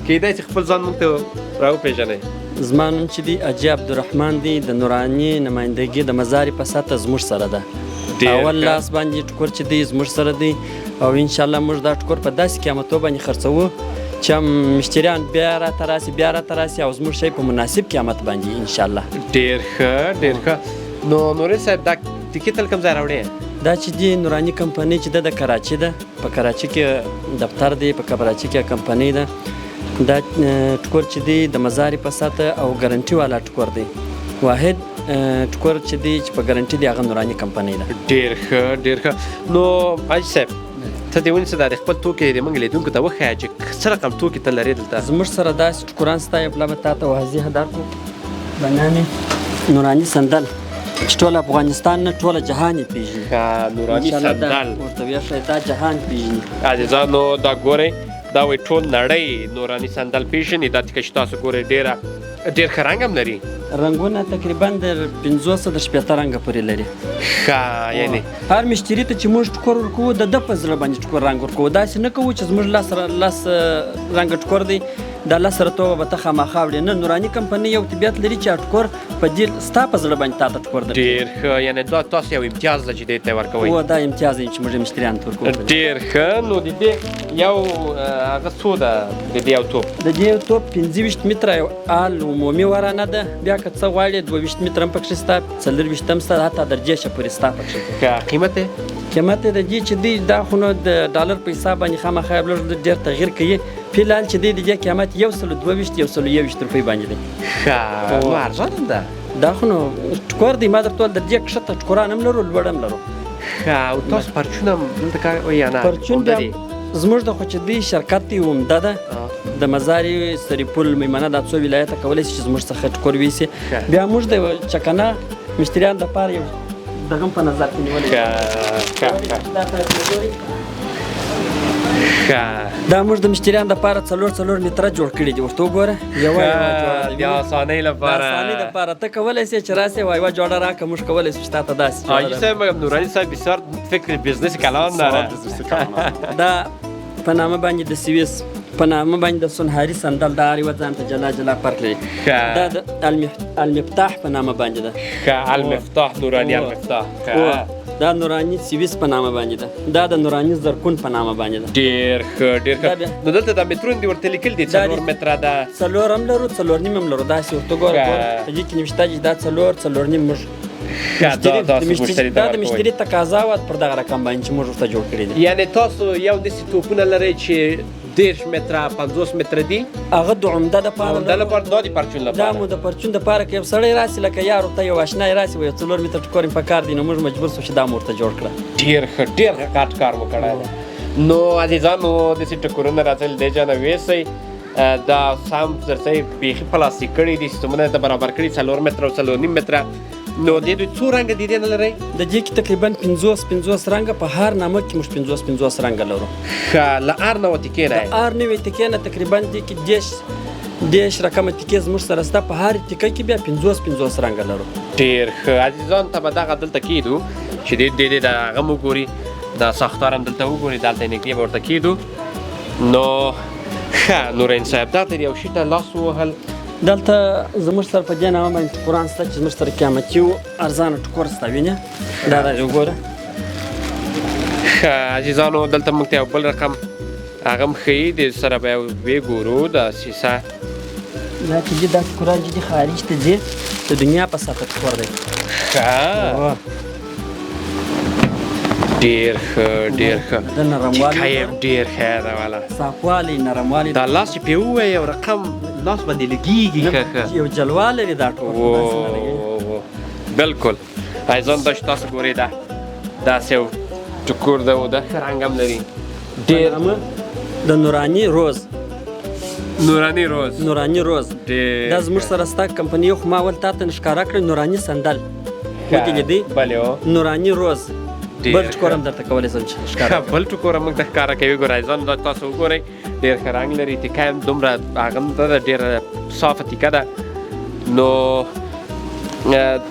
کېدای چې خپل ځان موږ ته راوپېژنئ. زما نوم چې دی حاجي عبدالرحمن دی، د نوراني نمایندګي د مزار په سطحه زموږ سره ده. اول لاس باندې ټوکر چې دی زموږ سره دی او انشاءالله موږ دا ټوکر په داسې قیمتو باندې خرڅوو چې مشتریان بیا راته راسي او زموږ شی په مناسب قیمت باندې انشاءالله. ډېر ښه. نو نوري صاحب دا ټیکې تل کوم ځای راوړې؟ دا چې دی نوراني کمپنۍ چې ده د کراچي ده. په کراچي کې دفتر دی، په کراچي کې کمپنۍ ده. دا ټوکر چې دی د مزار په سطحه او ګارنټي والا ټوکر دی. واحد ټوکر چې دی چې په ګارنټي دی هغه نوراني کمپنۍ ده. ډېر ښه. نو حاجي صاحب ته دې ونیسه دا د خپل توکي د موږ لیدونکو ته وښیه چې څه رقم توکي ته لرې دلته. زموږ سره داسې ټوکران شته. یو پله به تا ته واضح درکړو. به نام یې نوراني سندل چې ټول افغانستان نه ټوله جهان یې پېژني. نوراني سندل ورته ویښه دا جهان پېژني. عزیزانو دا ګورئ دا وایي ټول نړۍ نوراني سندل پیژني. دا تکه چې تاسو ګورئ ډېر ښه رنګ هم لري. رنګونه تقریبا د 500 د شپېته رنګه پورې لري. ښه یعنې هر مشتري ته چې موږ ټکور ورکوو د ده په زړه باندې ټکور رنګ ورکوو. داسې نه کوو چې زموږ لس رنګه ټکور دی دا لس رتوبه به ته خامخا وړې. نه، نوراني کمپنۍ یو طبیعت لري چې ټکور په دې ستا په زړه باندې تا ته ټکور درکوي. ډېر ښه، یعنې دا تاسو یو امتیاز ده چې دې ته ورکوئ. دا امتیاز دی چې موږ مشتریانو ته ورکوو. ډېر ښه. نو د دې یو هغه څو ده د دې یو توپ؟ د دې یو توپ 25 متره یو آل عمومي ورانه ده. بیا که څه غواړې 22 متره هم پکښې شته، 24 هم شته، حتی درجې شه پورې شته پکښې. ښه قیمت یې؟ قیمت یې د دې چې دی دا خو نو د ډالر په حساب باندې خامخا لږ ډېر تغییر کوي. فی الحال چې دی د دې قیمت 122 121 روپۍ باندې دی. ښه نو ارزانه هم ده. دا خو نو ټکور دی. ما درته وویل د دې کښته ټکوران هم لرو، لوړ هم لرو. ښه او تاسو پرچون هم دلته کوئ یا نه؟ پرچون بیا زموږ د خو چې دی شرکت دی عمده ده د مزار سرپل میمنه دا څو ولایته کولی شي چې زموږ څخه ټکور ویسي. بیا موږ د چکنه مشتریانو دپاره یو دغه هم په نظر کې نیولی. دا موږ د مشتریانو دپاره 4 متره جوړ کړي دي. ورته وګوره د آسانۍ لپاره. د آسانۍ دپاره ته کولی شې چې راسې یوه جوړه راکړه. موږ کولی شو چې تا ته داسې حاجی صاحب نورانی صاحب بسیار فکر بیزنس کلان داره. دا په نامه باندې د سویس، په نامه باندې د سونهاري سندل دا هر یوه ځان ته جلا فرق لري. دا د المفتاح په نامه باندې ده. ښه المفتاح نوراني المفتاح. دا نوراني سویس په نامه باندې ده. دا د نوراني زرکون په نامه باندې ده. ډېر ښه ډېر ښه. نو دلته دا مترونه دې ورته لیکل دي 4 متره ده؟ 4 هم لرو، 4 نیم هم لرو. داسې ورته ګوره په دې کې نوشته چې دا 4 نیم موږ دا د مشتري تقاضا وه پر دغه رقم باندې چې موږ ورته جوړ کړي دي. یعنې تاسو یو داسې توپونه لرئ چې 10 متره 50 متره دي؟ هغه د عمده دپاره دا د پرچون لپاره. دا مو د پرچون دپاره که یو سړی راسي لکه یار ورته یو اشنای راسي یو 4 متره ټکور یې پکار دی، نو موږ مجبور سو چې دا مو ورته جوړ کړه. ډېر ښه ډېر ښه کاټ کار وکړی دی. نو عزیزانو داسې ټکورونه راځئ له دې جانه ویسئ. دا سم درته بیخي پلاستیک کړي دي، سیستمونه یې برابر کړي 4 متره او 4 نیم متره. نو دې دوی څو رنګه دي دې نه لرئ؟ د دې کې تقریبا 50 رنګه په هر نامه کې موږ 50 رنګه لرو. ښه له هر نوع تکې نه؟ د هر نوع تکې نه تقریبا دې کې 10 رقمه تکې زموږ سره شته. په هر تکه کې بیا 50 رنګه لرو. ډېر ښه. عزیزانو ته به دغه دلته کیدو چې دې د هغه هم وګوري، دا ساختار هم دلته وګوري، دلته نږدې به ورته کیدو. نو ښه نورین صاحب دا ته یو شي ته لاس ووهل. دلته زموږ سره په دې نامه باندې ټکوران شته چې زموږ سره قیمتي او ارزانه ټکور شته. وینې دا وګوره. ښه عزیزانو دلته موږ ته یو بل رقم هغه هم ښیي، د سره به وګورو د سیسه. دا چې دا ټکوران چې دي خارج ته ځي د دنیا په سطح ټکور دی. ښه ډېر ښه ډېر ښه. د نرموالي ټیکه یې ډېر ښه ده والا. صافوالی نرموالی دا لاس چې پرې ووایې یو رقم لاس باندې لګېږي. ښه یو جلوه لري دا بلکل. عزیزان دا چې تاسو ګورئ دا داسې یو ټکور ده او دا ښه رنګ هم لري. ډېر د نوراني روز. نوراني روز دا زموږ سره ستا کمپنۍ خو ما اول تا ته ښکاره کړی نوراني سندل ودې لیدی. نوراني روز بل ټکور هم درته کولی شم چې ښکاره. بل ټکور هم موږ ته ښکاره کوي. ګوره عزیزانو دا تاسو وګورئ ډېر ښه رنګ لري. تکه هم دومره هغه هم ده ډېره صافه تکه ده. نو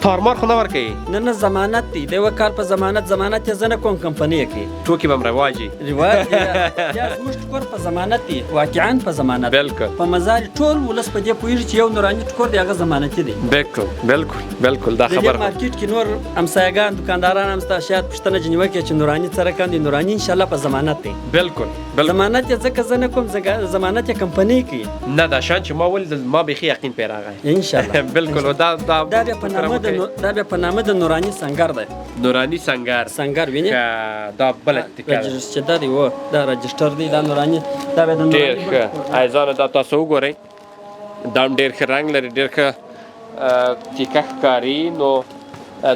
تارمار خو نه ورکوي؟ نه ضمانت دی. د یوه کال په ضمانت یې زه نه کوم کمپنۍ کې ټوکې به هم رواج وي. رواج دی. بیا زموږ ټکور په ضمانت دی، واقعا په ضمانت. بلکل. په مزار ټول ولس په دې پوهېږي چې یو نوراني ټکور دی هغه ضمانتي دی. بلکل دا خبره. د دې مارکېټ کې نور همسایهګان دکانداران هم شته، شاید پوښتنه ځینې وکړي چې نوراني څه رقم دی. نوراني انشاءالله په ضمانت دی. بلکل. ضمانت یې ځکه زه نه کوم، ضمانت یې کمپنۍ کوي. نه دا شان چې ما ولیدل ما بیخي یقین پرې راغی. انشاءالله. بلکل. دا بیا په نامه د نوراني سنګر دی. نوراني سنګر وینې دا بله تکه ده چې دا دی دا رجسټر دی دا نوراني. دا بیا د ډېر ښه. عزیزانو دا تاسو وګورئ دا هم ډېر ښه رنګ لري، ډېر ښه تکه ښکاري. نو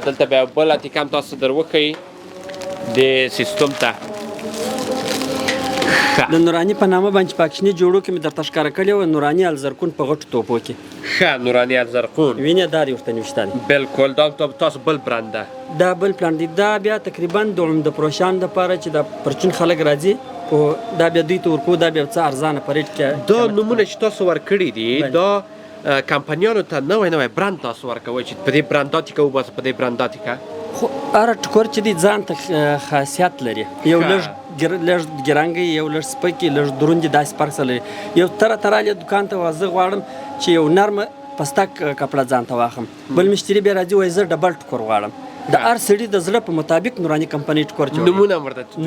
دلته بیا بله تکه هم تاسو در وښیي د سیستم ته. د نوراني په نامه باندې پاکشني جوړو کې مې درته ښکاره کړې وه نوراني الزرکون په غټو توپو کې. ښه نوراني الزرقون وینې دا ورته نوشته دی. بلکل. دا تاسو بل برند ده؟ دا بل پلان دی. دا بیا تقریبا د عمده پروشان دپاره چې د پرچون خلک راځي او دا بیا دوی ته ورکو دا بیا څه ارزانه په ریټ کې دا نمونه چې تاسو ورکړي دي دا کمپنیانو ته نوی برند تاسو ورکوئ چې په دې برنداتې که وباسه په دې برنداتې که خو هر ټوکر چې دی ځان ته خاصیت لري یو لږ ګرانګي یو لږ سپکي لږ دروند داسې فرق لري یو ترالی دکان ته وازه غواړم چې یو نرم پستک کپړه ځان ته واخم بل مشتری بیا راځي وایي زه ډبل ټوکر غواړم د هر سړي د زړه په مطابق نوراني کمپنۍ ټوکر جوړوي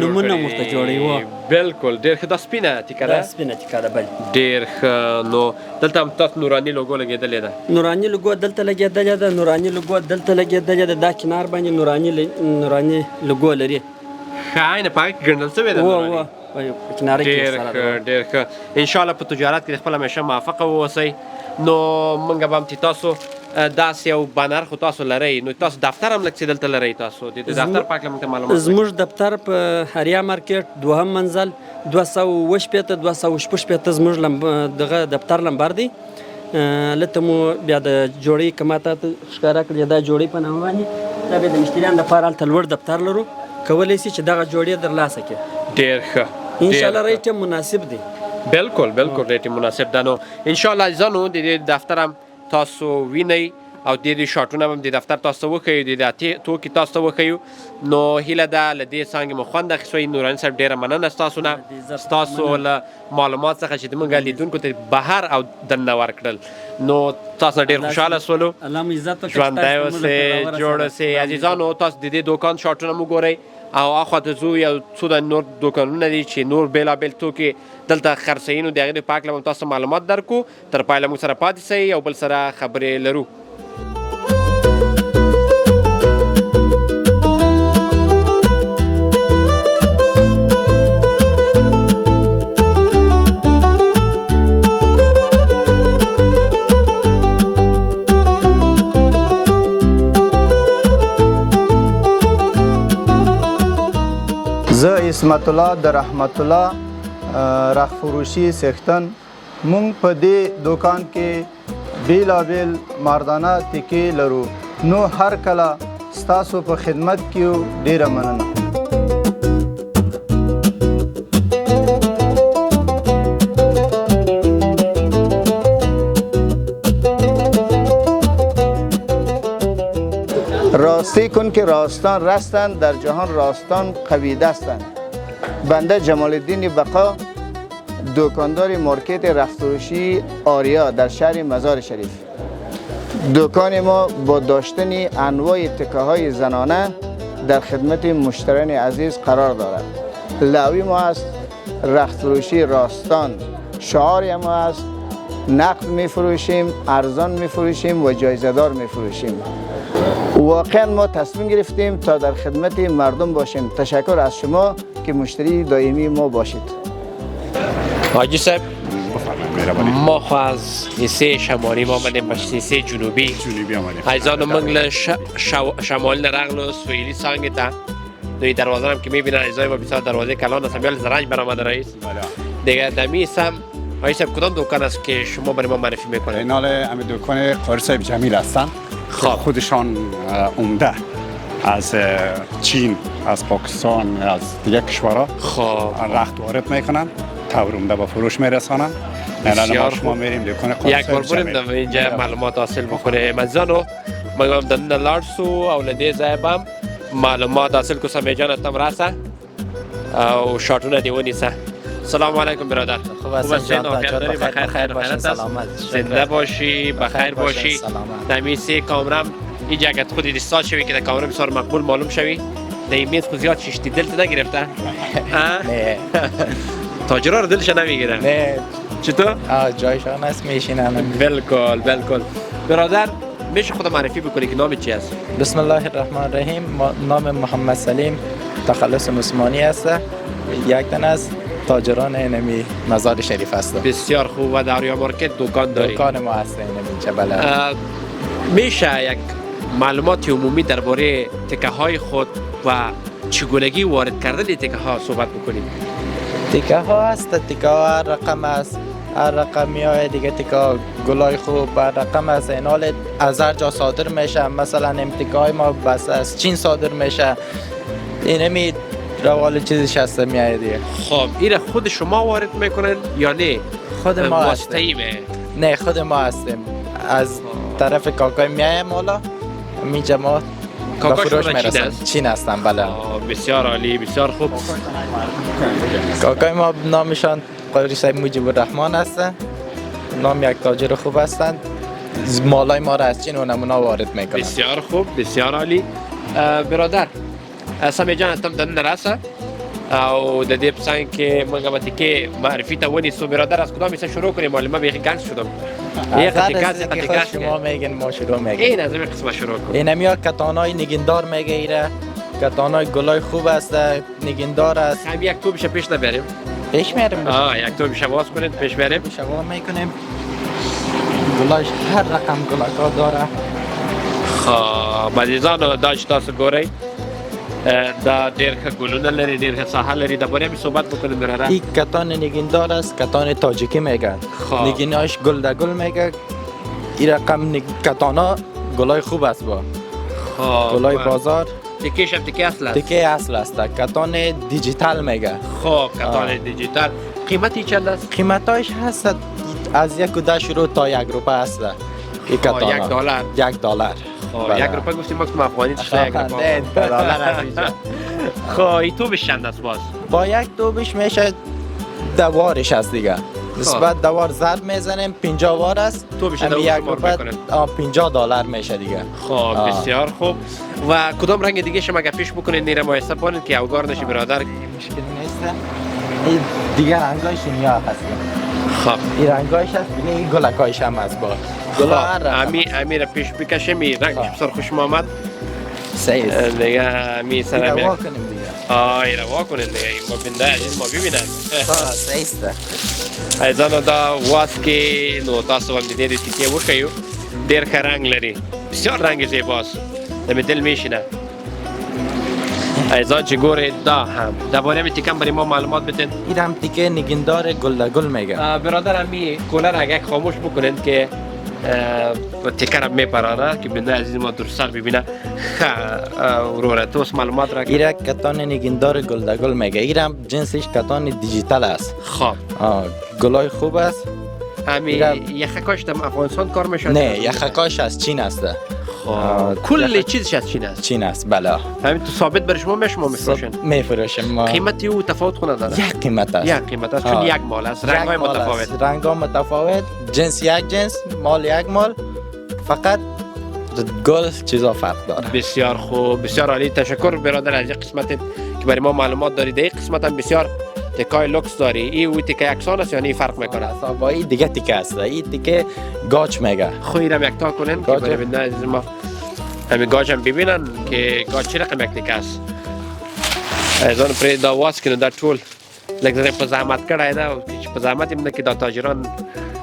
نمونه ورته جوړوي بالکل ډېر ښه دا سپینه تیکه ده سپینه تیکه ده بل ډېر ښه نو دلته هم تاسو نوراني لوګو لګېدلې ده نوراني لوګو دلته لګېدلې ده نوراني لوګو دلته لګېدلې ده دا کنار باندې نوراني لوګو لري ښه عین په هغه کې ګنډل شوې ده نوراني ډېر ښه انشاءالله په تجارت کې خپل همیشه موفقه واوسئ نو موږ به هم چې تاسو داسې یو بانر خو تاسو لرئ نو تاسو دفتر هم لږ څه دلته لرئ تاسو د دفتر په هکله موږ ته معلومات زموږ دفتر په حریا مارکیټ دوهم منزل 280 260 زموږ دغه دفتر لمبر دی هلته مو بیا د جوړۍ که ماته ښکاره کړې دا جوړۍ په نامه باندې دا بیا د مشتریانو لپاره هلته لوړ دفتر لرو کولی شي چې دغه جوړې درلاسه کړي ډېر ښه انشاءالله ریټ هم مناسب دی بالکل ریټ مناسب ده نو انشاءالله عزیزانو د دې دفتر هم تاسو وینئ او د دې شاټونه هم د دفتر تاسو ته وښیو د دې توکي تاسو ته وښیو نو هیله ده له دې څانګې مو خوند اخیستوئ نوراني صاحب ډېره مننه ستاسو نه ستاسو له معلومات څخه چې زموږ لیدونکو ته بهر او دننه ورکړل نو تاسو نه ډېر خوشحاله سولو ژوندی اوسئ جوړ اوسئ عزیزانو تاسو د دې دوکان شاټونه مو ګورئ او اخوا ته ځو یو څو د نور دوکانونه دي چې نور بېلابېل توکي دلته خرڅوي نو د هغې د په هکله به تاسو معلومات درکو تر پایله موږ سره پاتې سئ او بل سره خبرې لرو زه اسمت الله د رحمت الله رخ فروشي سیختن مونږ په دې دوکان کې بیلابیل مردانه تکې لرو نو هر کله ستاسو په خدمت کې ډیره مننه راستی کن که راستان رستند در جهان راستان قوی دستند بنده جمال الدین بقا دکاندار مارکت رختفروشی آریا در شهر مزار شریف دکان ما با داشتن انواع تکه های زنانه در خدمت مشتریان عزیز قرار دارد لوی ما است رختفروشی راستان شعار ما است نقد می فروشیم ارزان می فروشیم و جایزه دار می فروشیم واقعا ما تصمیم گرفتیم تا در خدمت مردم باشیم تشکر از شما که مشتری دائمی ما باشید حاجی صاحب ما خو از نیسه شمالی ما آمدیم به نیسه جنوبی آمدیم عزیزان من له شمال نرغل و سویلی سانگ تا دوی دروازه هم که میبینن عزیزای ما بسیار دروازه کلان است میال زرنج برآمده رئیس دیگه دمی هم حاجی صاحب کدام دکان است که شما برای ما معرفی میکنید اینال همین دکان قاری صاحب جمیل هستن خودشان عمده از چین از پاکستان از دیگه کشورها رخت وارد میکنن تورمده با فروش میرسانن ما شما میریم دکان قاری یک بار بریم اینجا معلومات حاصل بکنیم عزیزانو ما هم دنده لارسو او لدی زایبم معلومات حاصل کو سمیجان تم راسه او شاتونه دیونیسه سلام علیکم برادر خوب هستین بخیر خیر باشین سلامت زنده باشی بخیر باشی تمیسی کامرام این جاکت خودی دیستال شوی که در کامرام بسیار مقبول معلوم شوی در این میز خود زیاد ششتی دلت نگرفته؟ نه تاجرها رو دلش نمیگیره؟ نه چطور؟ جایشان هست میشینن بالکل برادر میشه خود معرفی بکنی که نام چی است؟ بسم الله الرحمن الرحیم نام محمد سلیم تخلص عثمانی است یک تن از تاجران اینمی مزار شریف هستم بسیار خوب و در آریا مارکت دکان داری؟ دکان ما هست اینمی بله میشه یک معلومات عمومی درباره تکه های خود و چگونگی وارد کردن تکه ها صحبت بکنیم؟ تکه ها هست تکه ها رقم است هر رقمی های دیگه تکه گلای خوب رقم است این حال از هر جا صادر میشه مثلا امتکه های ما بس از چین صادر میشه اینمی روال چیزش هست میاد دیگه. خب این خود شما وارد میکنن یا نه؟ خود ما واسطه‌ای هستیم. نه خود ما هستیم. از طرف کاکای میایم حالا اینجا ما کاکا فروش شما چین میرسن. است؟ چین هستن بله. بسیار عالی، بسیار خوب. کاکای ما نامشان قادری صاحب مجیب الرحمن هستن. نام یک تاجر خوب هستن. مالای ما را از چین و نمونه وارد میکنن. بسیار خوب، بسیار عالی. برادر سمی جان هستم در نرسه او د دې پسان کې موږ به تکې معرفي ته ونیسو. برادر از کدام میشه شروع کنیم؟ معلومه بیخی گنج شدم. یه قطعه شما میگن ما شروع میگن. این از این قسمت شروع کنیم. اینمیا کتانای نگیندار میگه ایره. کتانای گلای خوب است، نگیندار است. هم یک تو بشه پیش نبریم. پیش میریم. یک تو بشه باز کنید پیش بریم. شما میکنیم. گلاش هر رقم گلاکا داره. خب عزیزانو دا چې تاسو ګورئ دا ډېر ښه ګلونه لري، ډېر ښه ساحه لري. د باره مې صحبت بکنیم برادر. این کتان نگیندار است، کتان تاجیکی میگن. نگیناش گل در گل میگه. این رقم کتانا گلای خوب است با. گلای بازار. تکیش هم تکی اصل است. تکی اصل است. کتان دیجیتال میگه. خب کتان دیجیتال قیمتی چند است؟ قیمتاش هست از $1 شروع تا $1 است. این کتانا $1. یک روپه گفتیم ما که افغانی چشته یک روپه خب این توبش چند است باز؟ با یک توبش میشه دوارش است دیگه. نسبت دوار ضرب میزنیم 50 وار است. توبش یک روپه $50 میشه دیگه. خب بسیار خوب. و کدام رنگ دیگه شما اگه پیش بکنید نیره مایسته بانید که اوگار نشی برادر؟ مشکل نیست. این دیگه رنگایش اینیا هست. خب این رنگایش هست دیگه. این گلکایش هم هست با. امیر پیش بکشیم. این رنگ بسیار خوشم آمد. سیز دیگه امی سرم روا کنیم دیگه. این روا کنیم دیگه. این ما بنده عزیز ما ببینن. سیزده عزیزانو دا واس کې نو تاسو هم د دې تکیه وښیو. ډېر ښه رنګ لري، بسیار رنګ زیباست، د مې دل میشینه. عزیزان چې ګورئ دا هم درباره مې تکم برای ما معلومات بدین. این هم تیکه نگیندار گل در گل میگه. برادر همی کولر اگه خاموش بکنین که تکرم میپرانه که بنده عزیز ما در سر ببینه. روره توست معلومات را ایره کتان نگیندار گل در گل میگه. ایره هم جنسش کتان دیجیتال است. خب گلای خوب است. همی یخکاش در افغانستان کار میشه؟ نه یخکاش از چین است. کل چیزش از چین است؟ چین است بله. همین تو ثابت برای شما میفروشن؟ میفروشن ما. قیمتی او تفاوت خونه داره؟ یک قیمت است. یک قیمت است چون یک مال است. رنگ‌های متفاوت. رنگ‌ها متفاوت. جنس یک جنس، مال یک مال. فقط گل چیزا فرق داره. بسیار خوب، بسیار عالی. تشکر برادر از این قسمت که برای ما معلومات دارید. این قسمت هم بسیار تکای لوکس داری. این او تکای یکسان است یا نه فرق میکنه؟ با این دیگه تکه است. این تکه گاچ میگه. خو اینم یک تا کنن که برای بنده عزیز ما همین گاچ هم ببینن که گاچ چه رقم یک تکه است. ایزان پرې دا واس کنه دا ټول لکه زره په زحمت کړای دا چې په زحمت هم نه کې دا تاجران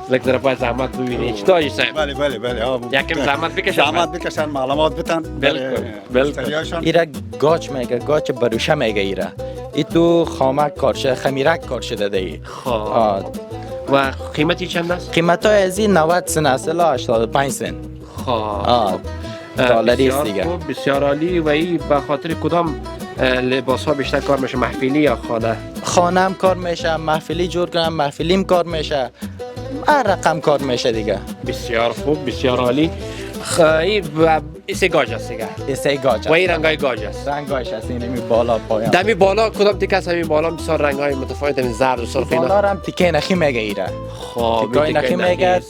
لکه زره په زحمت ویني چې تاجر صاحب بله یکم زحمت بکشن زحمت بکشن معلومات بدن. بالکل ایره گاچ میگه. گاچ بروشه میگه ایره. ای تو خامک کارشه خمیرک کارشه داده ای. و قیمتی چند است؟ قیمت های از این 90 سن است الی 85 سن. دلاری است دیگه. بسیار عالی. و این به خاطر کدام لباس ها بیشتر کار میشه؟ محفلی یا خانه؟ خانه هم کار میشه، محفلی جور کنم، محفلیم کار میشه، هر رقم کار میشه دیگه. بسیار خوب، بسیار عالی. این ایسه گاج است دیگه. ایسه گاج و این رنگای گاج است. رنگایش است. این بالا پایان. دمی بالا کدام تیکه است؟ همین بالا بسیار رنگای متفاوت، همین زرد و سرخ اینا. بالا هم تیکه نخی میگه ایره. خب تیکه نخی میگه.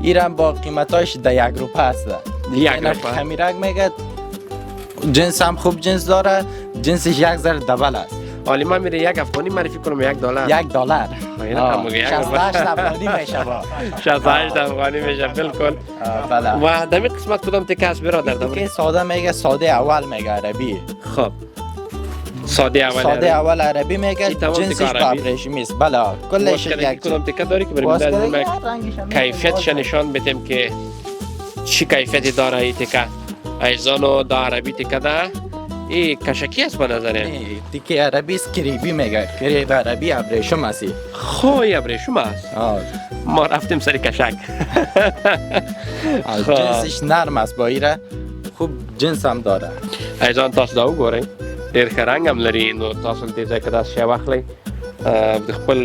ایران با قیمتاش در $1 است. یک روپه. خمیرک میگه. جنس هم خوب جنس داره. جنسش یک ذره دبل است. حالی من میره یک افغانی معرفی کنم $1. $1. 68 افغانی میشه با. 68 افغانی میشه بالکل. بله. و دمی قسمت کدام تیکه است برادر؟ تیکه ساده میگه. ساده اول میگه عربی. خب ساده اول عربی میگه. جنسش ابریشمی است. بله کلش یک کدام تیکه داری که برای کیفیتش نشان بدیم که چی کیفیتی داره این تیکه. ایزانو دا عربی تیکه ده. این کشکی است به نظره؟ تیکه عربی است. کریبی میگه. کریب عربی ابریشم است. خوی ابریشم است. ما رفتیم سری کشک. جنسش نرم است با ایره. خوب جنس هم داره. ایزان تاس داو گوره ډېر ښه رنګ هم لري. نو تاسو دې ځای کې داسې شی واخلئ د خپل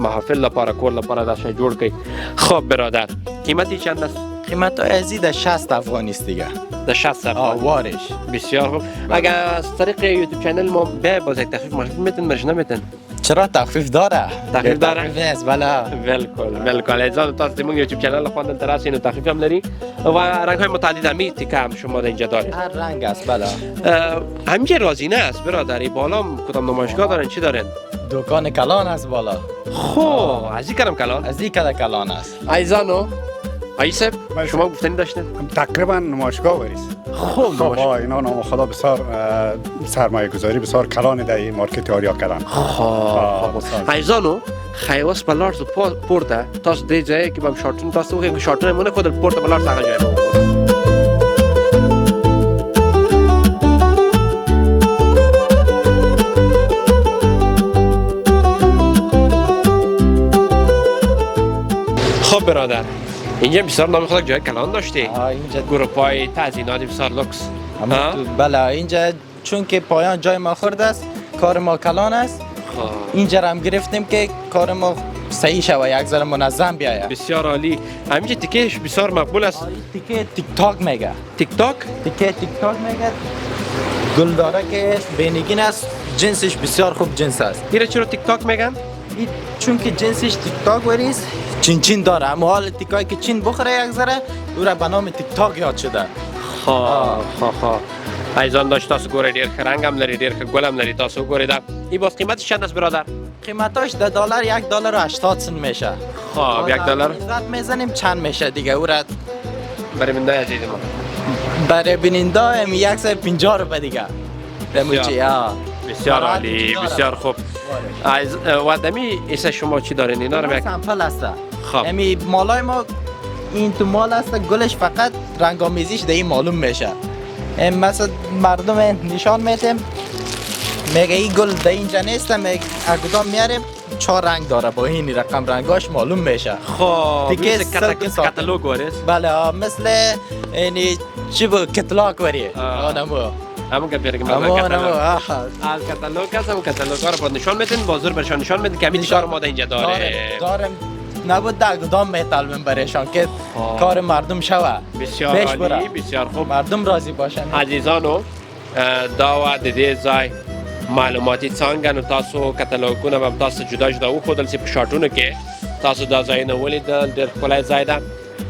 محافل لپاره کور لپاره دا شی جوړ کړئ. خب برادر قیمتی چند است؟ قیمت ازی در 60 افغانی است دیگه. در 60 افغان. وارش. بسیار خوب. اگر از طریق یوتیوب چنل ما باز یک تخفیف میتون مرش نمیتون؟ چرا تخفیف داره؟ تخفیف داره؟ تخفیف است بله. بالکل ایزان تاسو دمون یوتیوب چنل خواندن تراس اینو تخفیف هم لري و رنگ های متعدد هم تیکه هم شما در اینجا دارید. هر رنگ است بله. همینجا رازینه است برادری. بالا کدام نمایشگاه دارن چی دارن؟ دکان کلان است بالا. خب از این کدام کلان؟ از این کدام کلان است. ایزانو ایسب شما گفتنی داشتین؟ تقریبا نمایشگاه وریس. خب اینا نام خدا بسیار سرمایه گذاری بسیار کلان در این مارکت آریا کردن. خب ایزانو خیواس بلارز پورته تاس دی جایی که بام شارتون تاسو که شارتون مونه خود پورته بلارز آقا جایی خب برادر اینجا بسیار نام خود جای کلان داشتی؟ اینجا گروپای تزیینات بسیار لوکس. بله اینجا چون که پایان جای ما خورد است کار ما کلان است. اینجا هم گرفتیم که کار ما صحیح شوه یک ذره منظم بیاید. بسیار عالی. همینجا تیکهش بسیار مقبول است. تیکه تیک تاک میگه. تیک تاک؟ تیکه تیک تاک میگه. گل داره که بینگین است. جنسش بسیار خوب جنس است. ایره چرا تیک تاک میگن؟ چون که جنسش تیک تاک وریست چین چین داره. اما حال تیکایی که چین بخوره یک ذره او را به نام تیک تاک یاد شده. خواه ایزان داشت تاسو گوره دیر خرنگ هم لري دیر گل هم لري تاسو گوره ده. این باز قیمتش چند است برادر؟ قیمتاش $1 $1.80 میشه. خب $1 زد میزنیم چند میشه دیگه او را برای بیننده عزیز ما. برای بیننده هم 150 روپیه دیگه. بسیار عالی بسیار خوب. و دمی ایسا شما چی دارین اینا رو سمپل است. خب یعنی مالای ما این تو مال است گلش فقط رنگامیزیش در این معلوم میشه. مثلا مردم نشان میدیم میگه این گل در اینجا نیست اگدام میاریم 4 رنگ داره با این رقم رنگاش معلوم میشه. خب دیگه کاتالوگ وریست؟ بله مثل یعنی چی بود کتلاک وری همون که بیاریم از کاتالوگ هست. همون کاتالوگ ها رو باید نشان میدین بازور برشان نشان میدین که همین کار ما در اینجا داریم نبود در اقدام میطلبیم برشان که کار مردم شوه. بسیار عالی بسیار خوب. مردم راضی باشن. عزیزانو داوا د دې ځای معلوماتي څنګه نو تاسو کتالوګونه به تاسو جدا جدا وښودل سي په شارټونو کې تاسو دا ځایونه ولیدل. ډېر ښکلی ځای ده.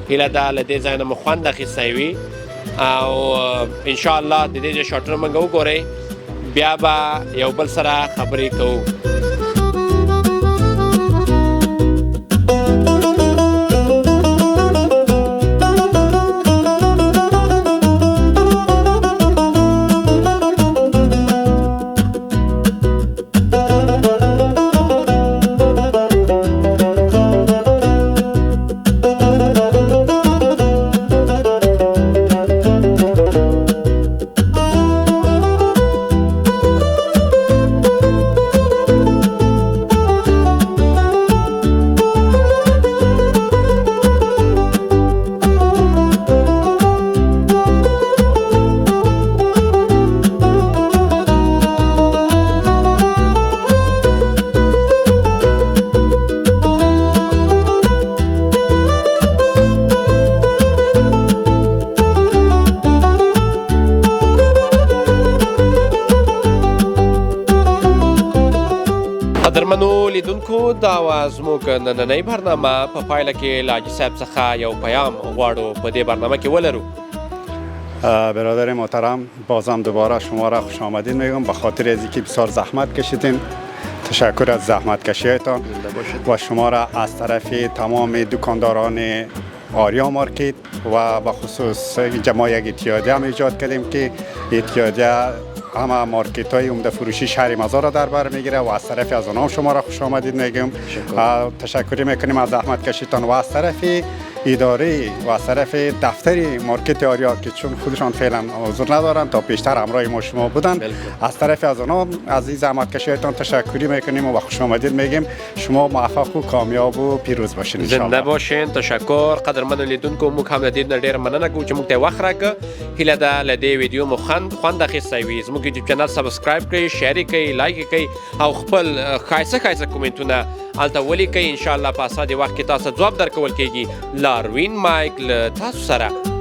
هیله ده له دې ځای نه مو خوند اخیستی وي او انشاءالله د دې ځای شارټونه موږ وګورئ بیا به یو بل سره خبرې کوو. قدرمنو لیدونکو دا و زموږ نننۍ برنامه په پایله کې له حاجي صاحب څخه یو پیام غواړو په دې برنامه کې ولرو. برادر محترم بازم دوباره شما را خوش آمدید میگم به خاطر از اینکه بسیار زحمت کشیدین. تشکر از زحمت کشیتان و شما را از طرف تمام دکانداران آریا مارکت و به خصوص ما یک اتحادیه هم ایجاد کردیم که اتحادیه همه مارکت های عمده فروشی شهر مزار را در بر میگیره و از طرف از آنها شما را خوش آمدید میگم. تشکر میکنیم از زحمت کشیدتان و از طرف اداره و از طرف دفتر مارکت آریا که چون خودشان فعلا حضور ندارن تا پیشتر همراه ما شما بودن، از طرف از اونا از این زحمتکشیتان تشکری میکنیم و خوش آمدید میگیم. شما موفق و کامیاب و پیروز باشین ان شاء الله. زنده باشین. تشکر. قدرمن لیدونکو موږ هم د دې نه ډېره مننه کوو چې موږ ته وخت راکړه. هیله ده له دې ویډیو مو خوند اخیستی وي. زموږ یوټیوب چینل سبسکرایب کړئ، شیر یې کړئ، لایک یې کړئ او خپل ښایسته کومنټونه هلته ولیکئ. انشاءالله په اسانه وخت کې تاسو ځواب درکول کیږي. لاروین مایک له تاسو سره